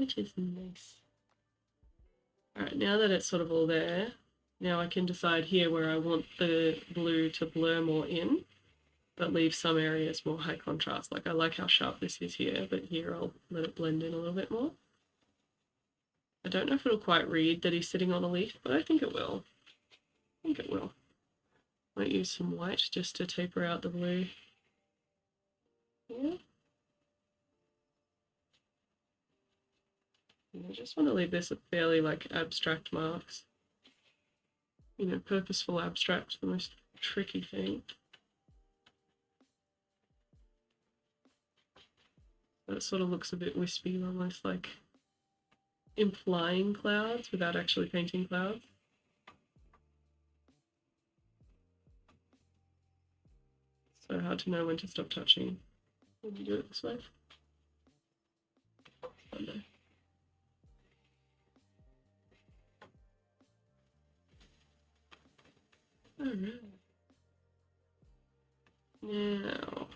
A: which is nice. Alright, now that it's sort of all there, now I can decide here where I want the blue to blur more in, but leave some areas more high contrast. Like I like how sharp this is here, but here I'll let it blend in a little bit more. I don't know if it'll quite read that he's sitting on a leaf, but I think it will. I think it will. Might use some white just to taper out the blue. Yeah. And I just want to leave this a fairly like abstract marks. You know, purposeful abstract, the most tricky thing. That sort of looks a bit wispy, almost like implying clouds without actually painting clouds. So hard to know when to stop touching when you do it this way. Oh no. Alright. Now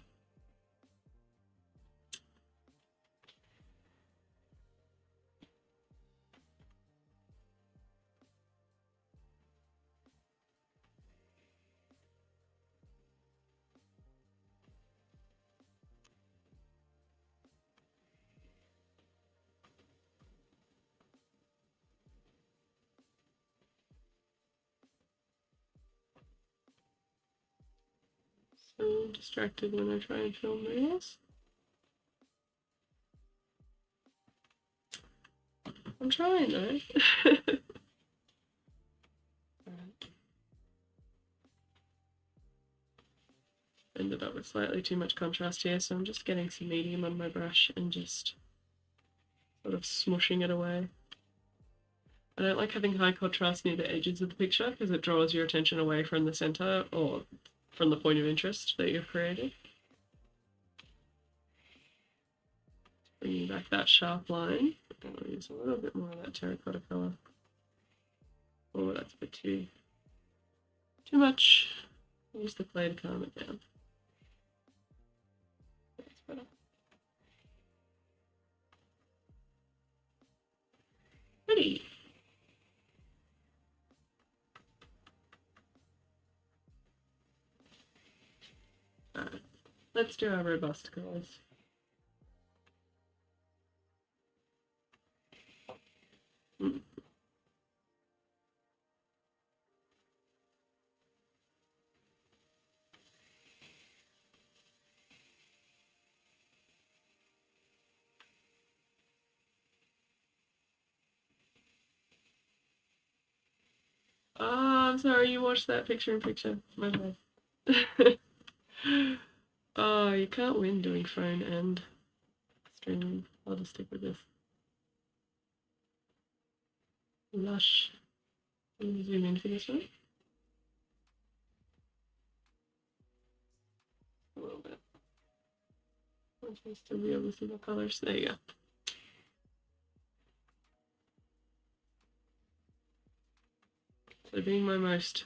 A: so distracted when I try and film this. I'm trying though. Ended up with slightly too much contrast here, so I'm just getting some medium on my brush and just sort of smushing it away. I don't like having high contrast near the edges of the picture because it draws your attention away from the center or from the point of interest that you've created. Bringing back that sharp line. I'll use a little bit more of that terracotta colour. Oh, that's a bit too much. Use the clay to calm it down. That's better. Pretty. Alright, let's do our robust colours. Oh, I'm sorry you watched that picture-in-picture. My bad. Oh, you can't win doing phone and streaming. I'll just stick with this. Lush. Let me zoom in for this one. A little bit. I want you to be able to see the colours. There you go. So being my most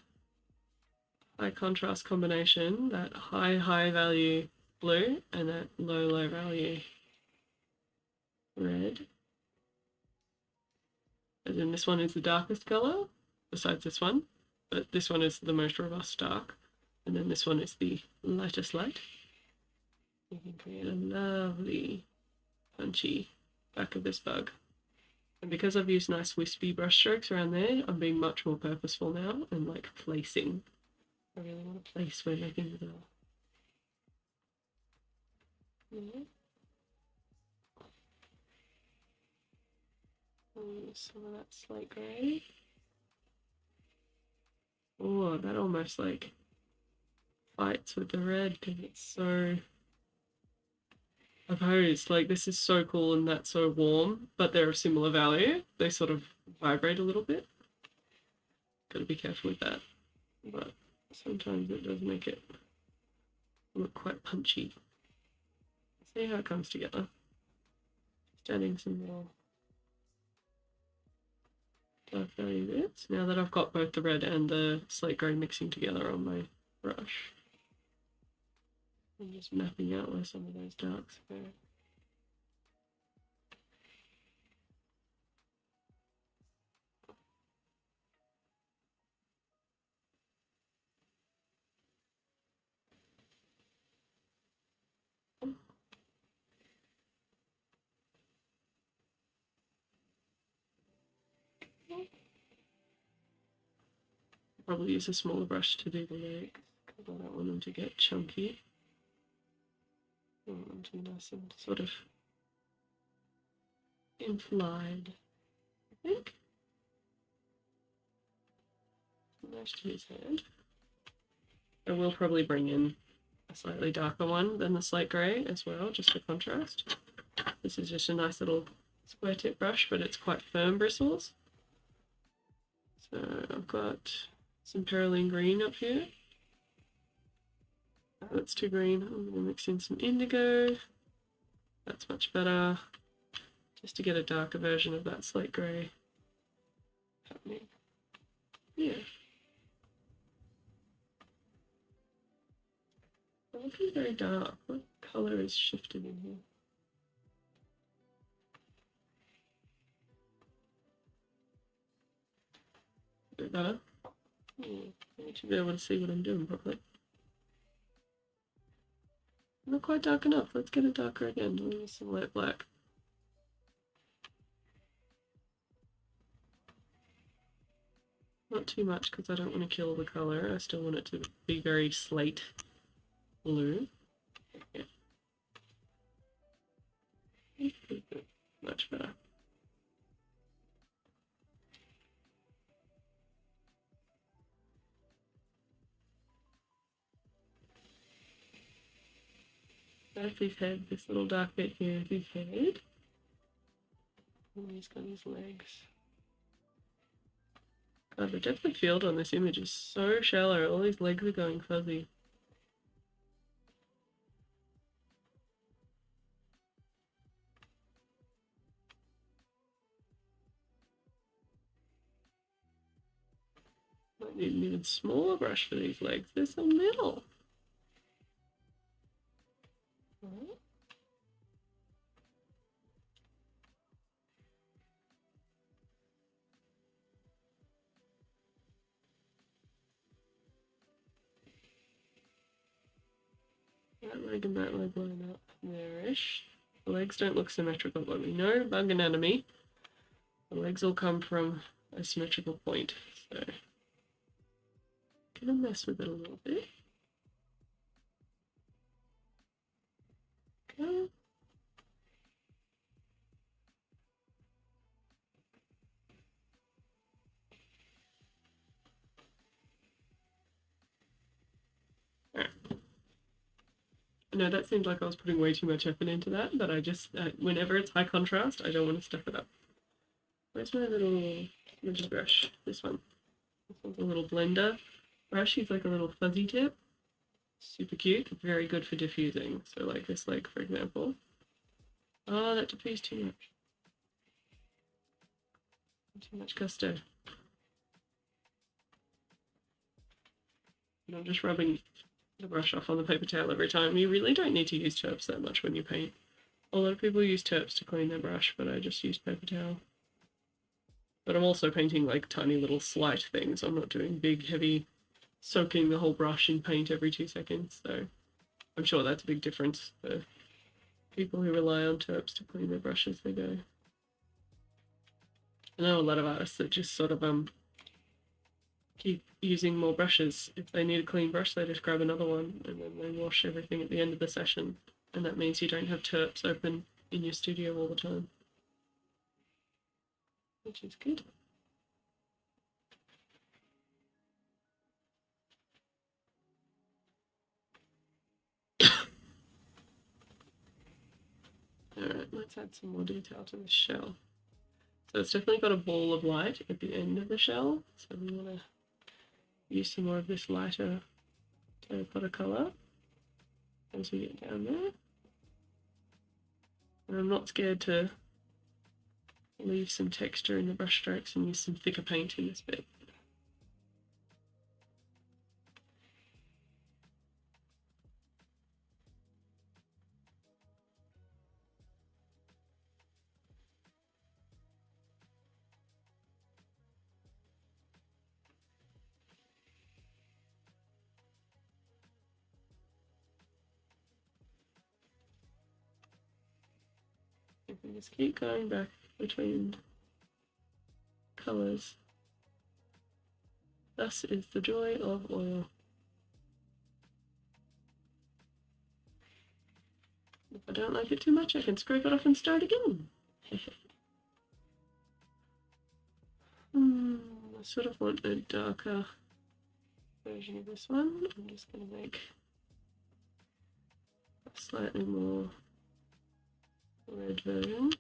A: high contrast combination, that high value blue and that low value red. And then this one is the darkest colour, besides this one, but this one is the most robust dark. And then this one is the lightest light. You can create a lovely punchy back of this bug. And because I've used nice wispy brush strokes around there, I'm being much more purposeful now and like placing. I really want to place where my things are. Yeah. Use some of that slate grey. Oh, that almost like fights with the red because it's so opposed. Like this is so cool and that's so warm, but they're of similar value. They sort of vibrate a little bit. Gotta be careful with that. But sometimes it does make it look quite punchy. See how it comes together. Just adding some more dark value bits. Now that I've got both the red and the slate grey mixing together on my brush. I'm just mapping out where some of those darks go. probably use a smaller brush to do the legs because I don't want them to get chunky. I want them to be nice and sort of implied, I think. Nice to his head. I will probably bring in a slightly darker one than the slate grey as well, just for contrast. This is just a nice little square tip brush, but it's quite firm bristles. So I've got some Perylene green up here. That's too green. I'm going to mix in some indigo. That's much better. Just to get a darker version of that slate grey happening. Yeah. I'm looking very dark. What colour is shifted in here? A bit better. I need to be able to see what I'm doing properly. Not quite dark enough. Let's get it darker again. We'll use some light black. Not too much because I don't want to kill the colour. I still want it to be very slate blue. Yeah. Much better. That's his head, this little dark bit here is his head. And he's got his legs. God, the depth of field on this image is so shallow. All these legs are going fuzzy. Might need an even smaller brush for these legs. They're so little. Right. That leg and that leg line up there-ish. The legs don't look symmetrical, but we know bug anatomy. The legs all come from a symmetrical point, so gonna mess with it a little bit. Okay. No, that seemed like I was putting way too much effort into that, but I just, whenever it's high contrast, I don't want to step it up. Where's my little brush? This one. This one's a little blender brush. He's like a little fuzzy tip. Super cute. Very good for diffusing. So like this leg, for example. Oh, that diffused too much. Too much gusto. And I'm just rubbing the brush off on the paper towel every time. You really don't need to use terps that much when you paint. A lot of people use terps to clean their brush, but I just use paper towel. But I'm also painting like tiny little slight things. I'm not doing big, heavy, soaking the whole brush in paint every 2 seconds. So I'm sure that's a big difference for people who rely on terps to clean their brush as they go. I know a lot of artists that just sort of keep using more brushes. If they need a clean brush, they just grab another one and then they wash everything at the end of the session. And that means you don't have terps open in your studio all the time, which is good. Alright, let's add some more detail to this shell. So it's definitely got a ball of light at the end of the shell, so we want to use some more of this lighter terracotta colour as we get down there. And I'm not scared to leave some texture in the brush strokes and use some thicker paint in this bit. You can just keep going back between colours Thus is the joy of oil. If I don't like it too much, I can scrape it off and start again. I sort of want a darker version of this one. I'm just going to make a slightly more red version.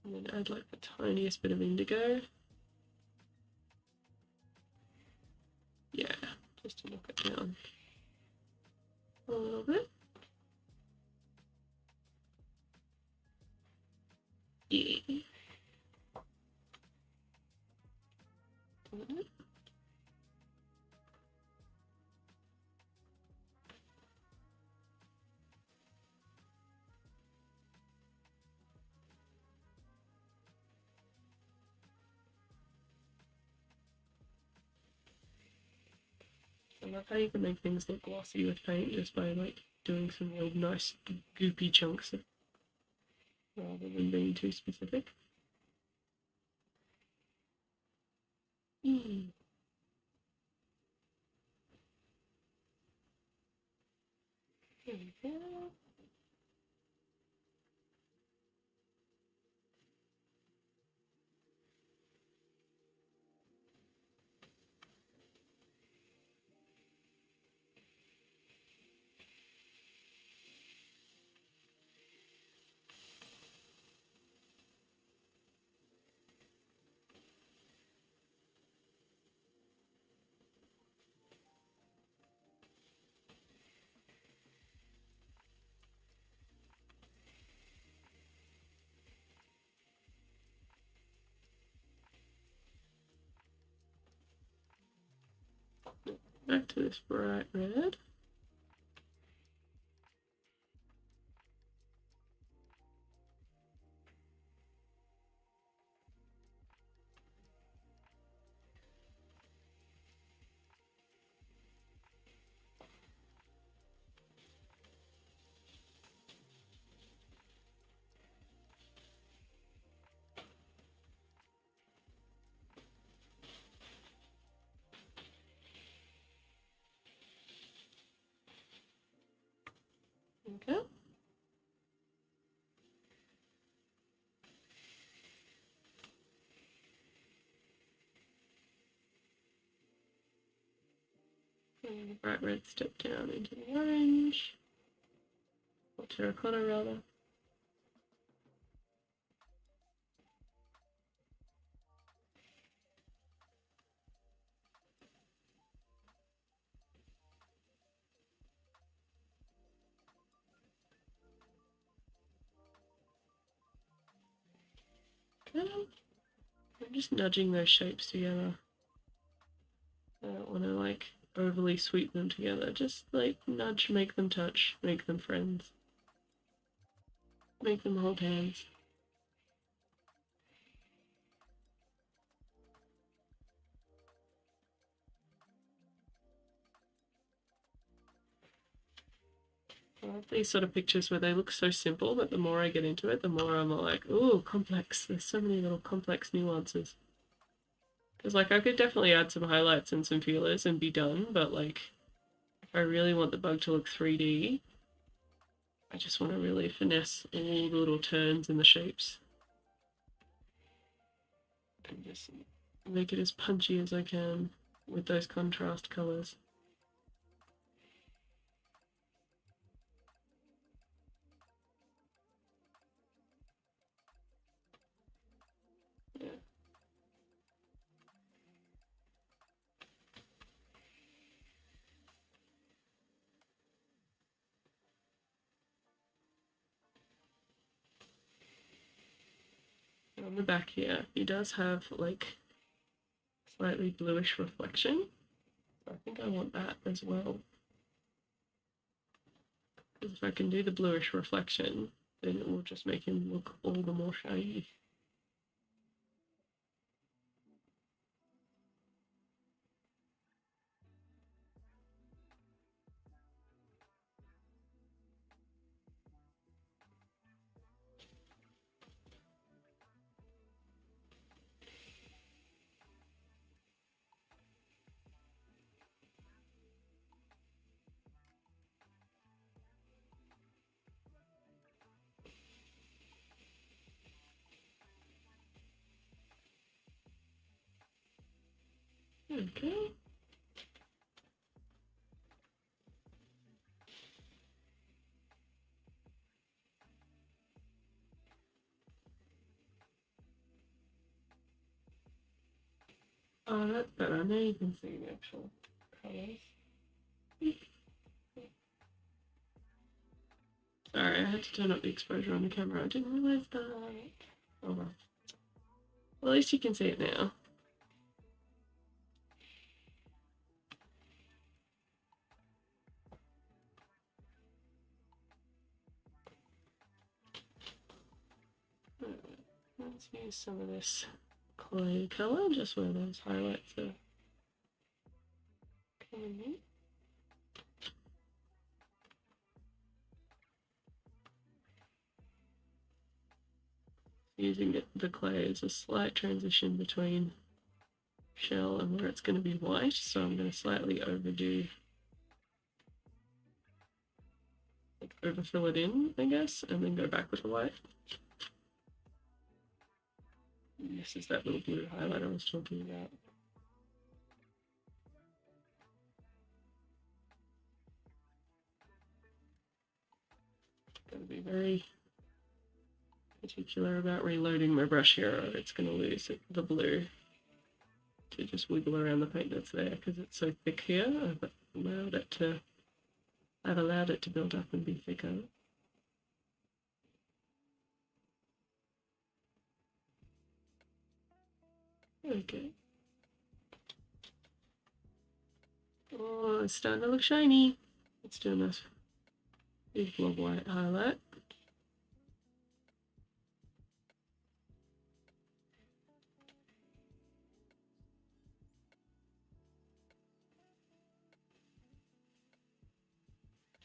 A: And then add like the tiniest bit of indigo. Yeah, just to knock it down a little bit. Yeah. I love how you can make things look glossy with paint just by like doing some real nice goopy chunks rather than being too specific. There we go. Back to this bright red. Okay. And the bright red step down into the orange, or terracotta rather. Okay. I'm just nudging those shapes together. I don't want to like overly sweep them together. Just like nudge, make them touch, make them friends. Make them hold hands. I love these sort of pictures where they look so simple, but the more I get into it, the more I'm like, ooh, complex. There's so many little complex nuances. Because, like, I could definitely add some highlights and some feelers and be done, but, like, if I really want the bug to look 3D, I just want to really finesse all the little turns and the shapes. And just make it as punchy as I can with those contrast colours. Yeah. On the back here, he does have like slightly bluish reflection. I think I want that as well. Because if I can do the bluish reflection, then it will just make him look all the more shiny. Okay. Oh, that's better. Now you can see the actual colours. Sorry, I had to turn up the exposure on the camera. I didn't realise that. Oh well. Well, at least you can see it now. Let's use some of this clay colour just where those highlights are coming in. Using the clay as a slight transition between shell and where it's going to be white, so I'm going to slightly overdo, like overfill it in, I guess, and then go back with the white. And this is that little blue highlight I was talking about. Got to be very particular about reloading my brush here, or it's going to lose the blue to just wiggle around the paint that's there because it's so thick here. I've allowed it to build up and be thicker. Okay. Oh, it's starting to look shiny. Let's do a nice big blob white highlight.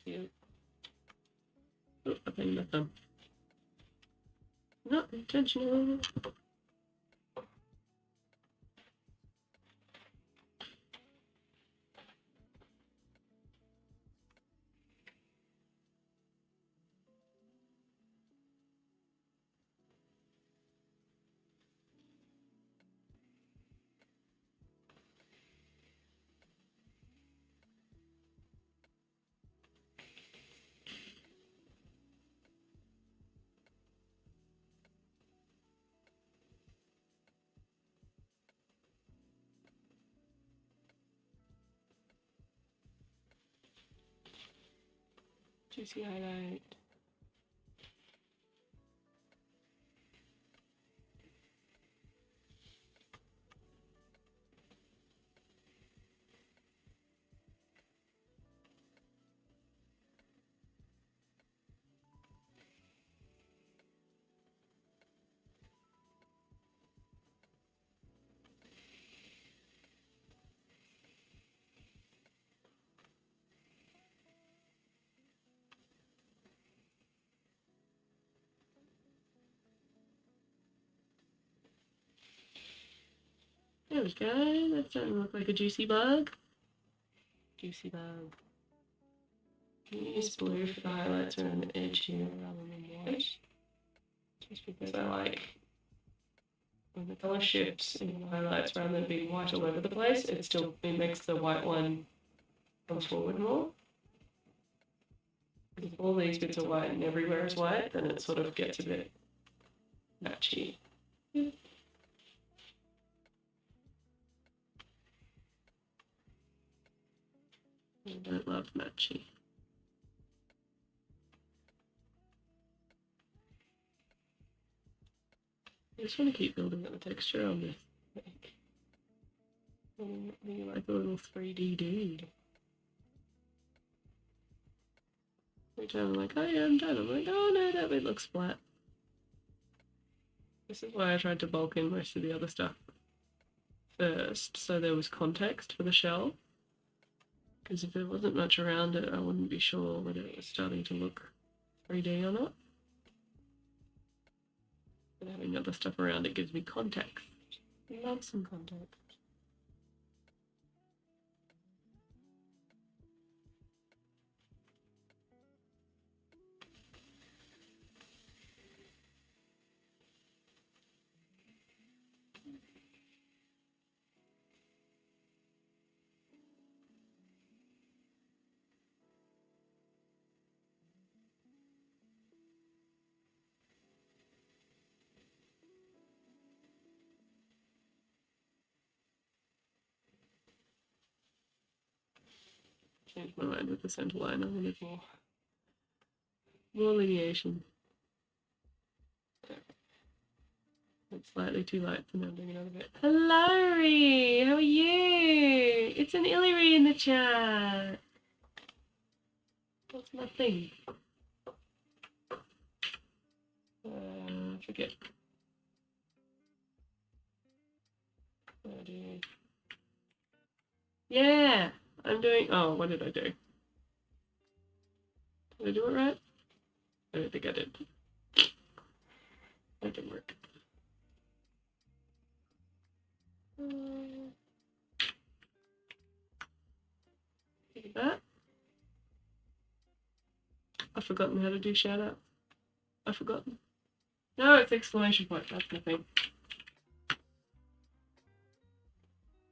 A: Cute. Oh, I banged my thumb. Not intentional. Juicy highlight. There we go. That's starting to look like a juicy bug. Juicy bug. Can you use blue for the highlights around the edge here rather than white? Just because I like when the colour shifts in the highlights rather than being white all over the place, it makes the white one come forward more. If all these bits are white and everywhere is white, then it sort of gets a bit matchy. I don't love matchy. I just want to keep building up the texture on this. Like a little 3D dude. Every time I'm like, oh yeah, I'm done. I'm like, oh no, that bit looks flat. This is why I tried to bulk in most of the other stuff first, so there was context for the shell. Because if there wasn't much around it, I wouldn't be sure whether it was starting to look 3D or not. But having other stuff around it gives me context. I love some context. changed my mind with the centre line. I wanted more lineation. It's slightly too light, so now I'm doing another bit. Hello, Ree! How are you? It's an Illyrie in the chat. What's my thing? Forget. Yeah, I'm doing. Oh, what did I do? Did I do it right? I don't think I did. That didn't work. Look at that. I've forgotten how to do shout out. I've forgotten. No, it's exclamation point. That's the thing.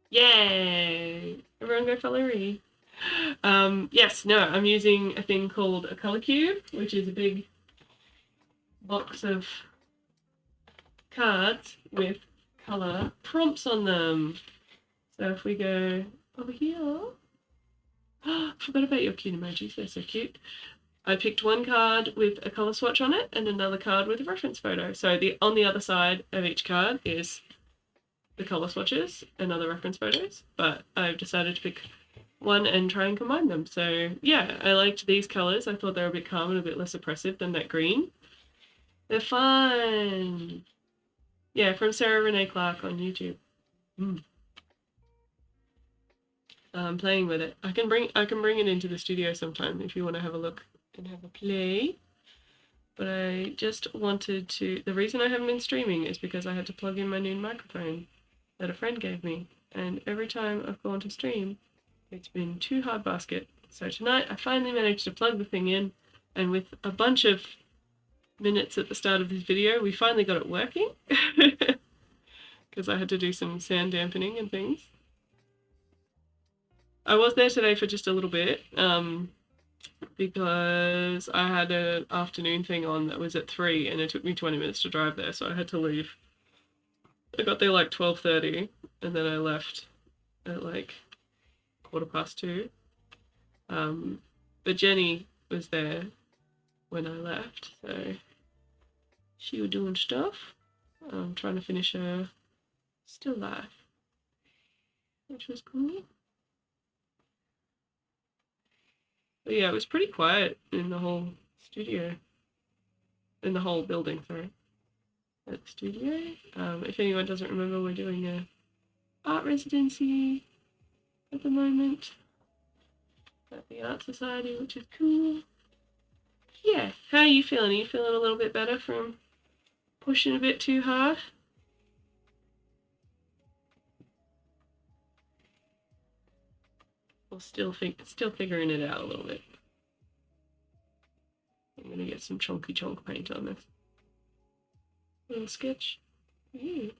A: Yay! Everyone go follow Ree. Yes, no, I'm using a thing called a color cube, which is a big box of cards with color prompts on them. So if we go over here, forgot about your cute emojis, they're so cute. I picked one card with a color swatch on it and another card with a reference photo. So on the other side of each card is the color swatches and other reference photos, but I've decided to pick one and try and combine them. So yeah, I liked these colors. I thought they were a bit calm and a bit less oppressive than that green. They're fun. Yeah, from Sarah Renee Clark on YouTube. I'm playing with it. I can bring it into the studio sometime if you want to have a look and have a play. But I just wanted to. The reason I haven't been streaming is because I had to plug in my new microphone that a friend gave me, and every time I've gone to stream, it's been too hard basket. So tonight I finally managed to plug the thing in, and with a bunch of minutes at the start of this video, we finally got it working. Because I had to do some sound dampening and things. I was there today for just a little bit, because I had an afternoon thing on that was at 3 and it took me 20 minutes to drive there, so I had to leave. I got there like 12:30 and then I left at like 2:15. But Jenny was there when I left, so she was doing stuff. Trying to finish her still life, which was cool. But yeah, it was pretty quiet in the whole studio, in the whole building, sorry, at the studio. If anyone doesn't remember, we're doing a art residency at the moment at the Art Society, which is cool. Yeah, how are you feeling? Are you feeling a little bit better from pushing a bit too hard? Or still figuring it out a little bit? I'm gonna get some chonky chonk paint on this little sketch. Ooh.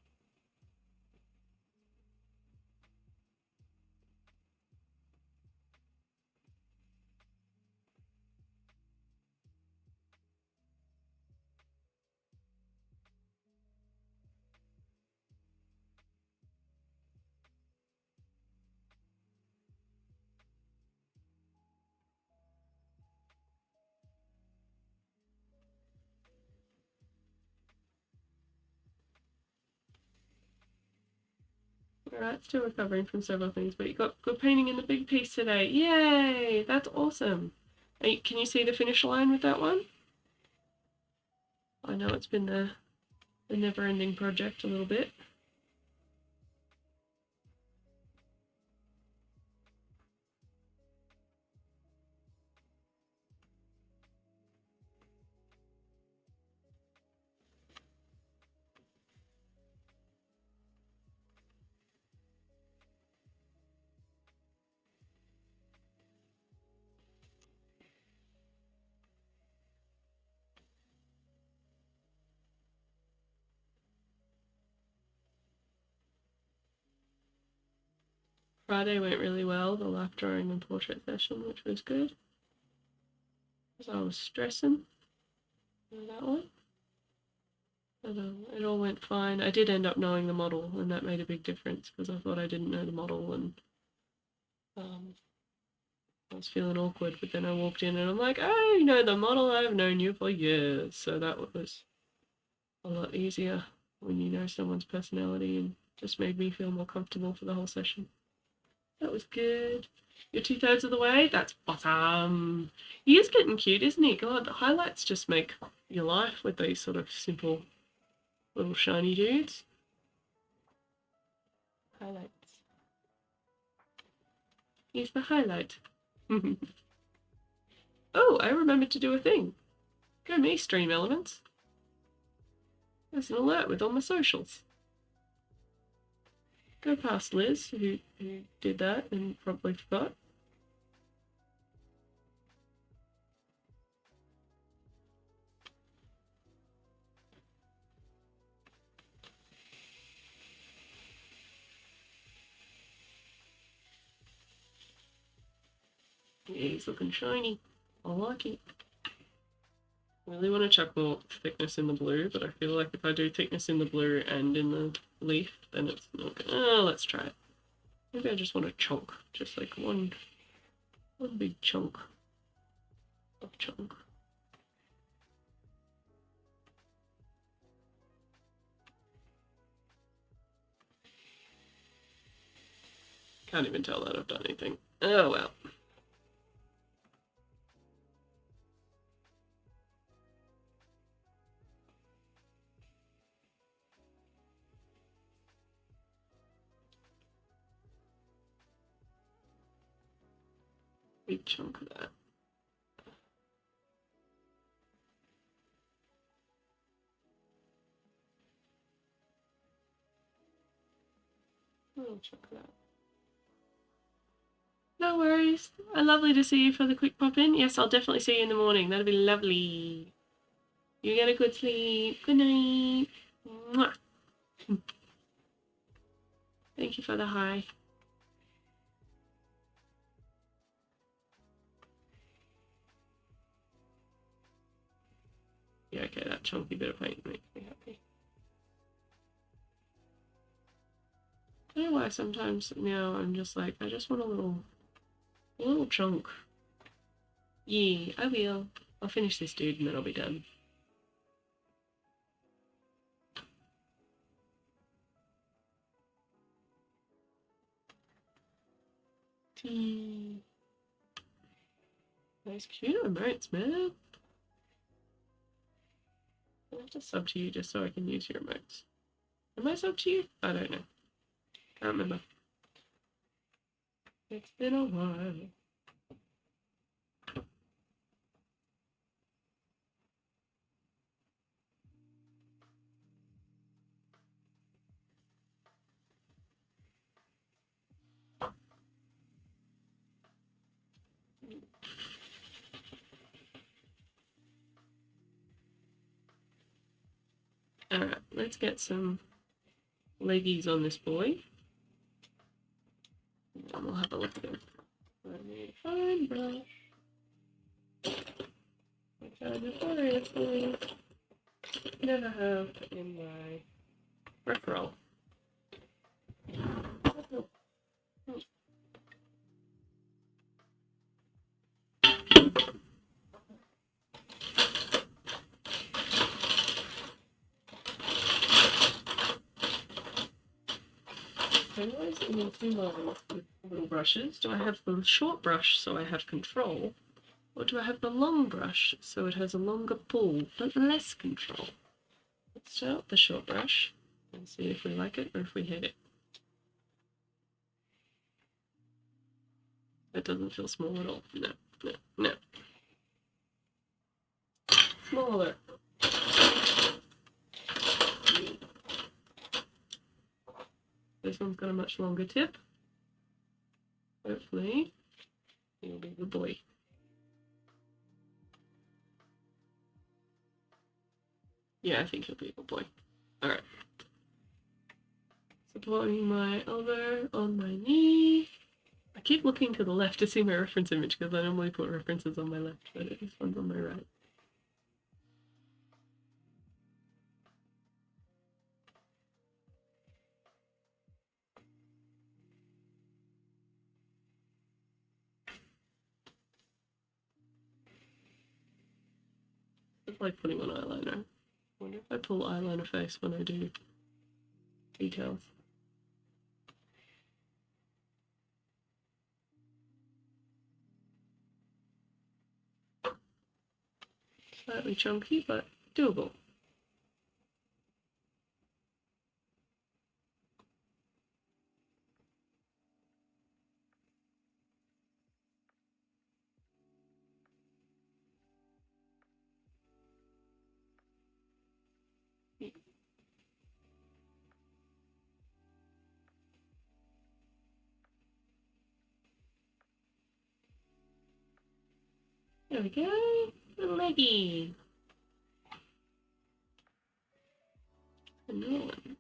A: Alright, still recovering from several things, but you got good painting in the big piece today. Yay! That's awesome. Can you see the finish line with that one? I know it's been the never-ending project a little bit. Friday went really well, the life drawing and portrait session, which was good. Because I was stressing on that one. But it all went fine. I did end up knowing the model, and that made a big difference, because I thought I didn't know the model, and I was feeling awkward, but then I walked in and I'm like, oh, you know, the model, I've known you for years. So that was a lot easier when you know someone's personality, and just made me feel more comfortable for the whole session. That was good. You're 2/3 of the way? That's awesome. He is getting cute, isn't he? God, the highlights just make your life with these sort of simple little shiny dudes. Highlights. He's the highlight. Oh, I remembered to do a thing. Go me, Stream Elements. There's an alert with all my socials. Go past Liz, who did that and probably forgot. Yeah, he's looking shiny. I like it. I really want to chuck more thickness in the blue, but I feel like if I do thickness in the blue and in the leaf, then it's not good. Oh, let's try it. Maybe I just want a chunk, just like one big chunk of chunk. Can't even tell that I've done anything. Oh well. Big chunk of that. Little chunk of that. No worries. Lovely to see you for the quick pop in. Yes, I'll definitely see you in the morning. That'll be lovely. You get a good sleep. Good night. Mwah. Thank you for the hi. Yeah, okay, that chunky bit of paint makes me happy. I don't know why sometimes now I'm just like, I just want a little chunk. Yeah, I will. I'll finish this dude and then I'll be done. Nice cute emotes, man. I have to sub to you just so I can use your emotes. Am I sub to you? I don't know. Can't remember. It's been a while. Alright, let's get some leggies on this boy. And we'll have a look at him. I need a fine brush. Which I notoriously never have in my peripheral. I always need two lines with little brushes. Do I have the short brush so I have control? Or do I have the long brush so it has a longer pull but less control? Let's start with the short brush and see if we like it or if we hate it. That doesn't feel small at all. No, no, no. Smaller. This one's got a much longer tip. Hopefully, he'll be the boy. Yeah, I think he'll be a good boy. Alright. Supporting my elbow on my knee. I keep looking to the left to see my reference image because I normally put references on my left, but this one's on my right. It's like putting on eyeliner. I wonder if I pull eyeliner face when I do details. Slightly chunky, but doable. There we go. Little leggy. Another one.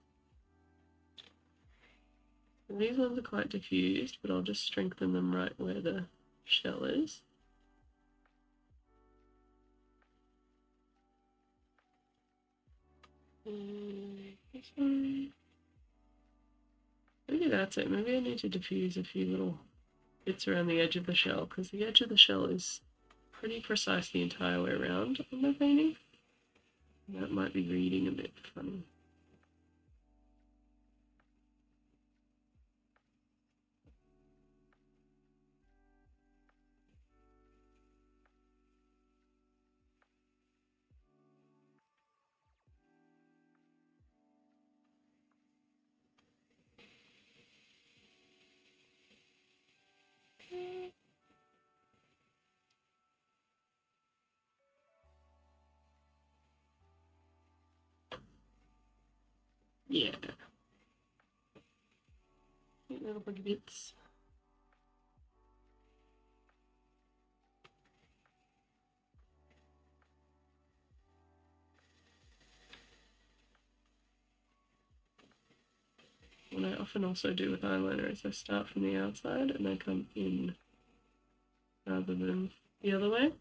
A: These ones are quite diffused, but I'll just strengthen them right where the shell is. This one. Maybe that's it. Maybe I need to diffuse a few little bits around the edge of the shell, because the edge of the shell is pretty precise the entire way around on my painting. And that might be reading a bit funny. Yeah. Little buggy bits. What I often also do with eyeliner is I start from the outside and I come in rather than the other way.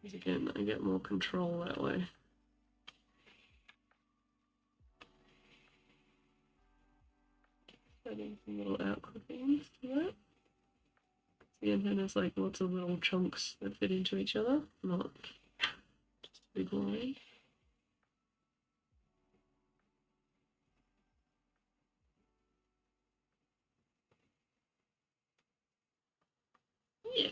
A: Because again, I get more control that way. Adding some little outclippings to that. Again, then there's like lots of little chunks that fit into each other, not just a big line. Yeah.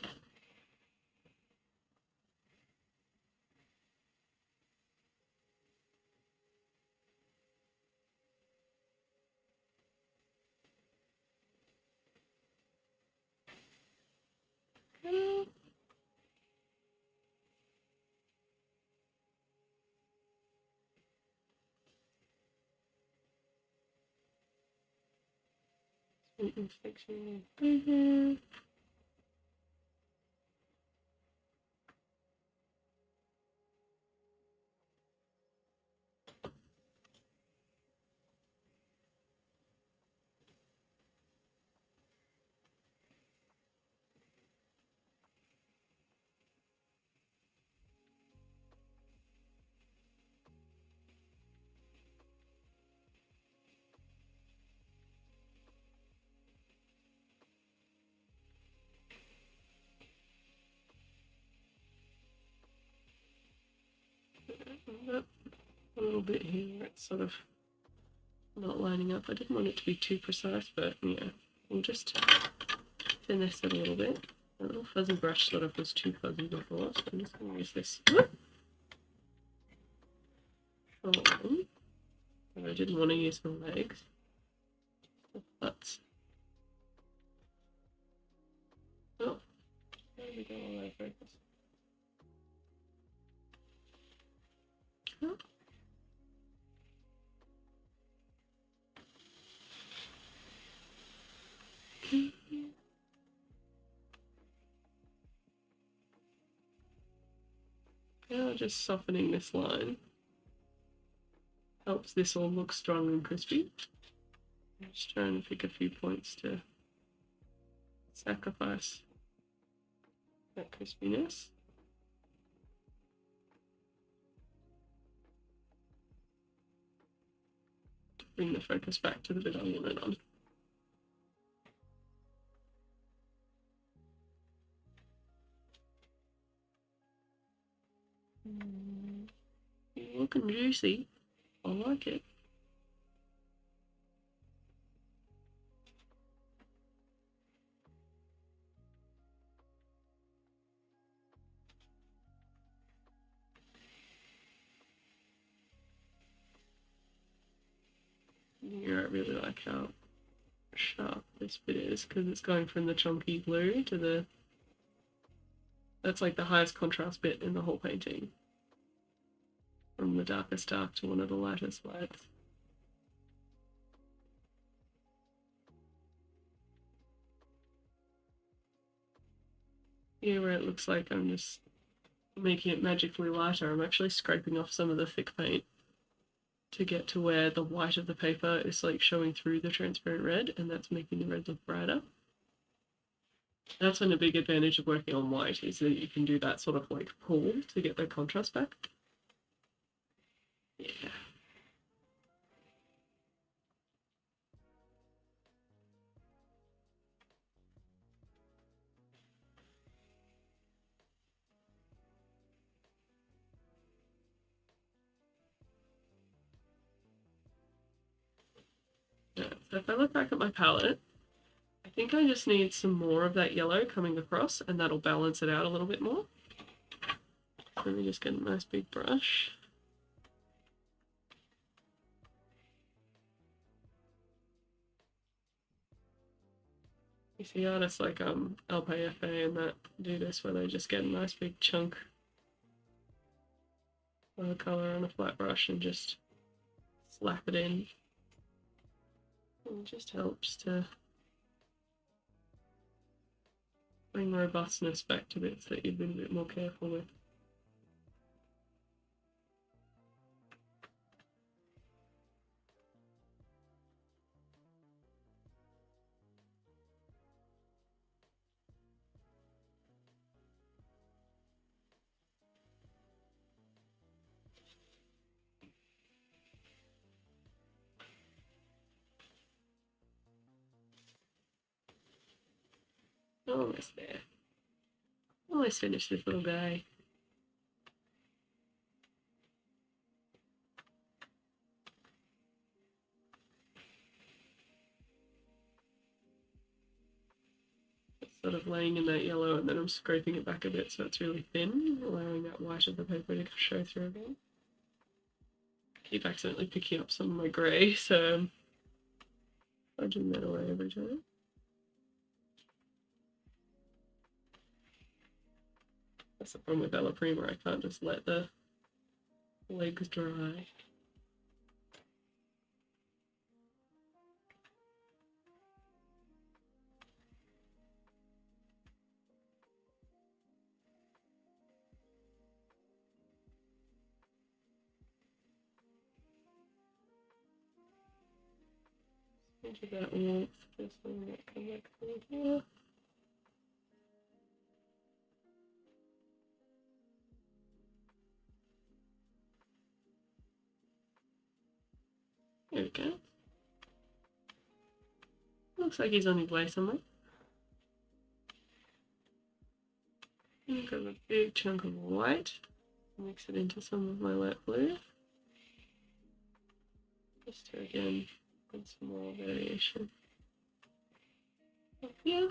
A: Infection. A little bit here, it's sort of not lining up. I didn't want it to be too precise, but yeah, we'll just finesse it a little bit. A little fuzzy brush sort of was too fuzzy before, so I'm just going to use this short one. I didn't want to use my legs. Butts. Oh, there we go, all out of focus. Oh. Now just softening this line helps this all look strong and crispy. I'm just trying to pick a few points to sacrifice that crispiness. To bring the focus back to the bit I want it on. You're looking juicy. I like it. Yeah, I really like how sharp this bit is because it's going from the chunky blue to the... That's like the highest contrast bit in the whole painting. From the darkest dark to one of the lightest lights. Here where it looks like I'm just making it magically lighter, I'm actually scraping off some of the thick paint to get to where the white of the paper is like showing through the transparent red, and that's making the red look brighter. That's when a big advantage of working on white is that you can do that sort of like pull to get the contrast back. Yeah. Yeah, so if I look back at my palette, I think I just need some more of that yellow coming across, and that'll balance it out a little bit more. Let me just get a nice big brush. You see artists like LPFA and that do this where they just get a nice big chunk of the colour on a flat brush and just slap it in. It just helps to bring robustness back to bits that you've been a bit more careful with. Almost there. Almost finished this little guy. Sort of laying in that yellow, and then I'm scraping it back a bit so it's really thin, allowing that white of the paper to show through again. I keep accidentally picking up some of my grey, so I'm fudging that away every time. That's the problem with Bella Prima, I can't just let the legs dry. Into that warmth, just letting that come back through here. There we go. Looks like he's on his way somewhere. And grab a big chunk of white, mix it into some of my light blue. Just to again add some more variation. Up here.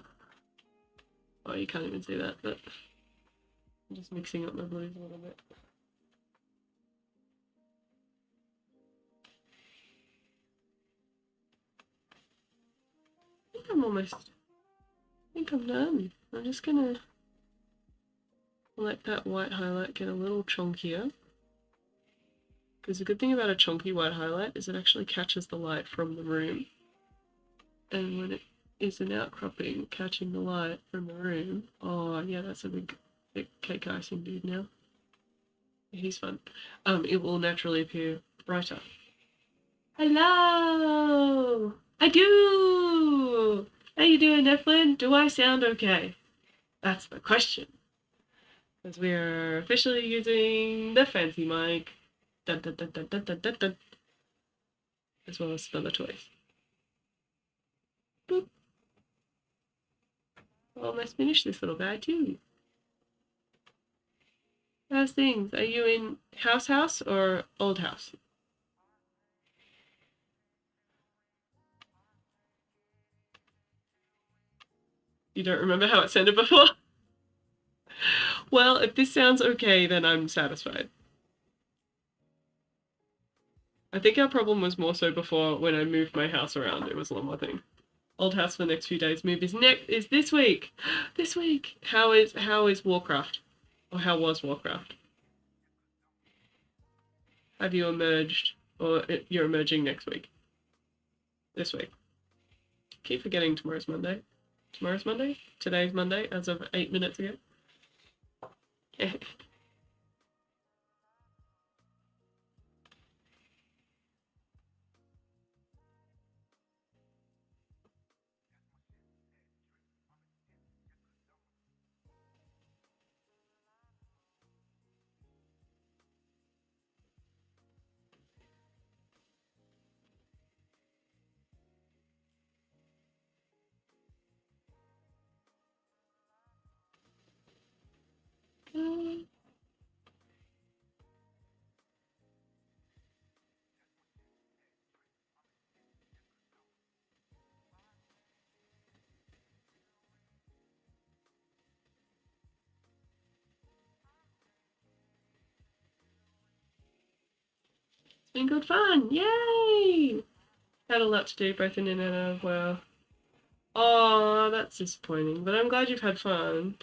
A: Oh, you can't even see that, but I'm just mixing up my blues a little bit. I think I'm done. I'm just gonna let that white highlight get a little chunkier. Because the good thing about a chunky white highlight is it actually catches the light from the room. And when it is an outcropping catching the light from the room, oh yeah, that's a big cake icing dude now. He's fun. It will naturally appear brighter. Hello! I do! How you doing, Eflin? Do I sound okay? That's the question. Because we are officially using the fancy mic. Dun, dun, dun, dun, dun, dun, dun, dun. As well as some other toys. Boop. Almost finished this little guy too. How's things? Are you in house or old house? You don't remember how it sounded before? Well, if this sounds okay, then I'm satisfied. I think our problem was more so before when I moved my house around. It was a lot more thing. Old house for the next few days. Move is this week. This week. How is Warcraft? Or how was Warcraft? Have you emerged? Or you're emerging next week? This week. Keep forgetting tomorrow's Monday. Tomorrow's Monday? Today's Monday, as of 8 minutes ago. It's been good fun. Yay! Had a lot to do both in and out of well. Oh, that's disappointing. But I'm glad you've had fun.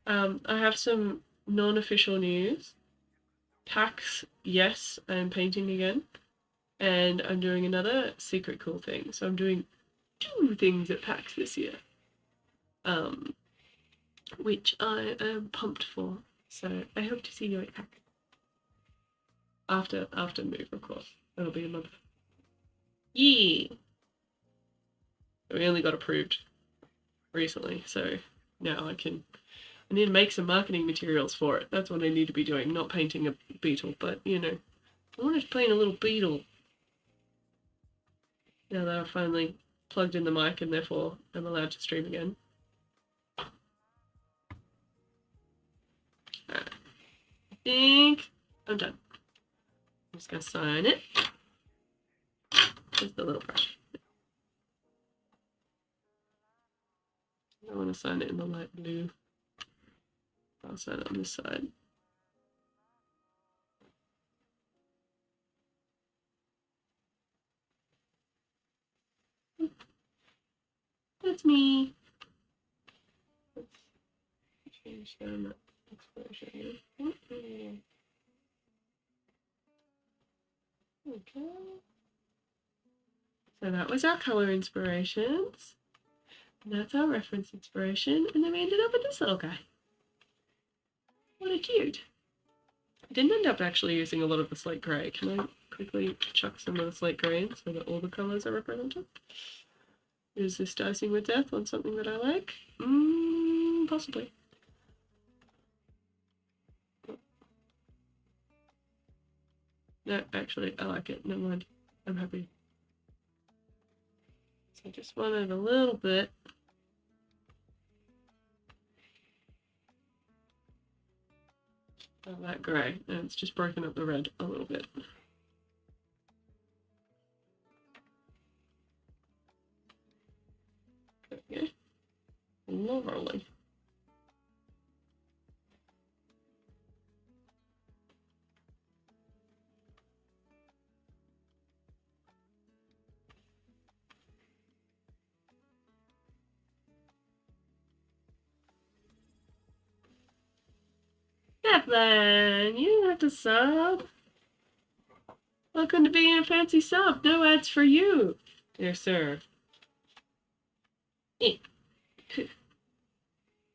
A: I have some non-official news. PAX, yes, I am painting again. And I'm doing another secret cool thing. So I'm doing 2 things at PAX this year. Which I am pumped for. So I hope to see you at PAX. After move, of course. It'll be a month. Yeah. We only got approved recently, so now I need to make some marketing materials for it. That's what I need to be doing, not painting a beetle, but you know, I wanted to paint a little beetle. Now that I've finally plugged in the mic and therefore I'm allowed to stream again. Alright. I think I'm done. I'm just gonna sign it. Just the little brush. I want to sign it in the light blue. I'll sign it on this side. That's me. Let's change that expression. Okay. So that was our color inspirations. And that's our reference inspiration. And then we ended up with this little guy. What a cute. I didn't end up actually using a lot of the slate grey. Can I quickly chuck some of the slate grey in so that all the colours are represented? Is this dicing with death on something that I like? Possibly. No, actually, I like it. Never mind. I'm happy. So I just wanted a little bit. Of that grey, and it's just broken up the red a little bit. Okay. Lovely. Evelyn, you don't have to sub. Welcome to being a fancy sub. No ads for you, dear sir.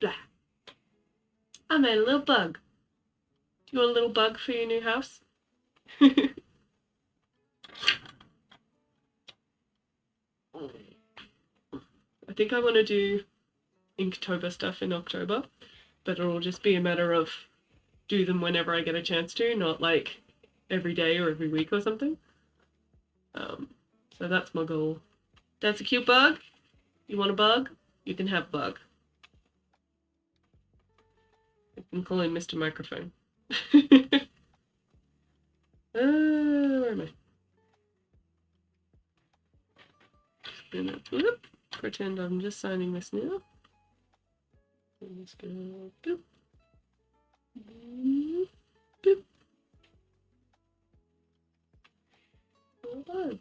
A: Blah. I made a little bug. Do you want a little bug for your new house? I think I want to do Inktober stuff in October, but it'll just be a matter of do them whenever I get a chance to, not like every day or every week or something. So that's my goal. That's a cute bug. You want a bug? You can have a bug. and call him Mr. Microphone. Where am I? Whoop. Pretend I'm just signing this now. I'm just gonna boop. Boop. Boop. Hold on.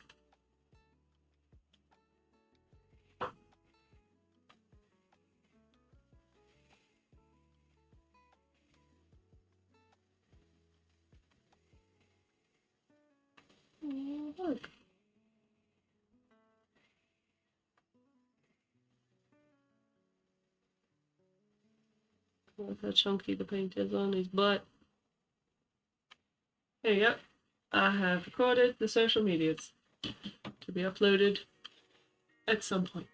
A: Look. Look how chunky the paint is on his butt. There you go. I have recorded the social medias to be uploaded at some point.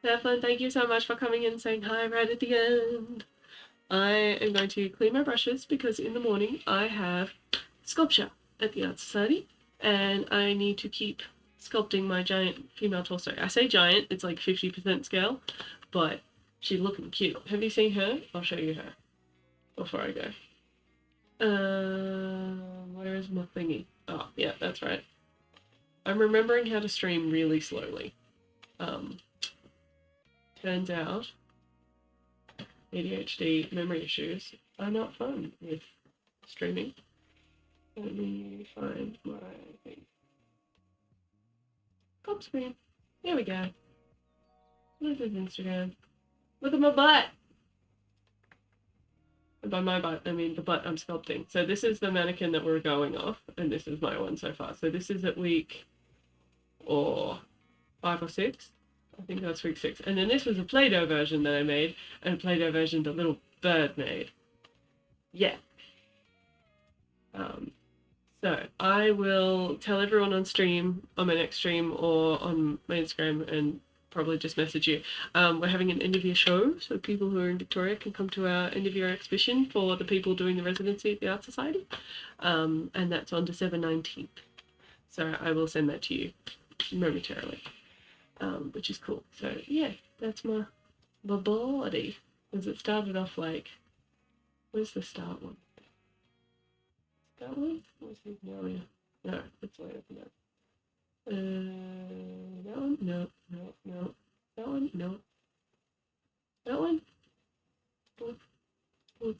A: Evelyn, thank you so much for coming in and saying hi right at the end. I am going to clean my brushes because in the morning I have sculpture at the Art Society and I need to keep sculpting my giant female torso. I say giant, it's like 50% scale, but she's looking cute. Have you seen her? I'll show you her before I go. Where is my thingy? Oh, yeah, that's right. I'm remembering how to stream really slowly. Turns out ADHD memory issues are not fun with streaming. Let me find my thing. Comp screen. There we go. Look at Instagram. Look at my butt! And by my butt, I mean the butt I'm sculpting. So this is the mannequin that we're going off, and this is my one so far. So this is at week 5 or 6. I think that's week 6. And then this was a Play-Doh version that I made, and a Play-Doh version the little bird made. Yeah. So I will tell everyone on stream, on my next stream, or on my Instagram, and probably just message you. We're having an end of year show, so people who are in Victoria can come to our end of year exhibition for the people doing the residency at the Art Society. And that's on December 19th. So I will send that to you momentarily. Which is cool. So yeah, that's my body. Because it started off like, where's the start one? That one? Where's the area? No, it's later than that. That one? No, no, no. That one? No. That one? Boop. Boop.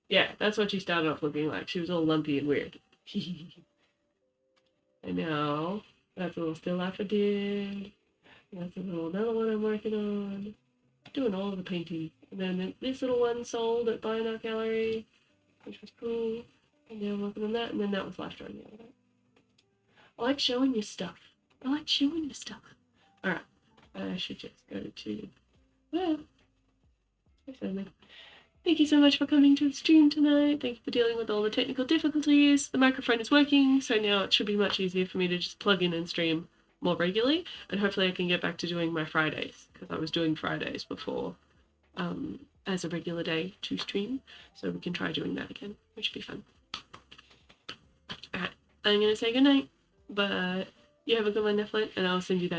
A: Yeah, that's what she started off looking like. She was all lumpy and weird. And now, that's a little still life I did. That's a little another one I'm working on. Doing all of the painting. And then this little one sold at Buying Art Gallery, which was cool. And now I'm working on that, and then that was life drawing the other day. I like showing you stuff. Alright, I should just go to, well, thank you so much for coming to the stream tonight. Thank you for dealing with all the technical difficulties. The microphone is working, so now it should be much easier for me to just plug in and stream more regularly, and hopefully I can get back to doing my Fridays, because I was doing Fridays before as a regular day to stream, so we can try doing that again, which should be fun. Alright, I'm gonna say goodnight, but you have a good one, Netflix, and I'll send you that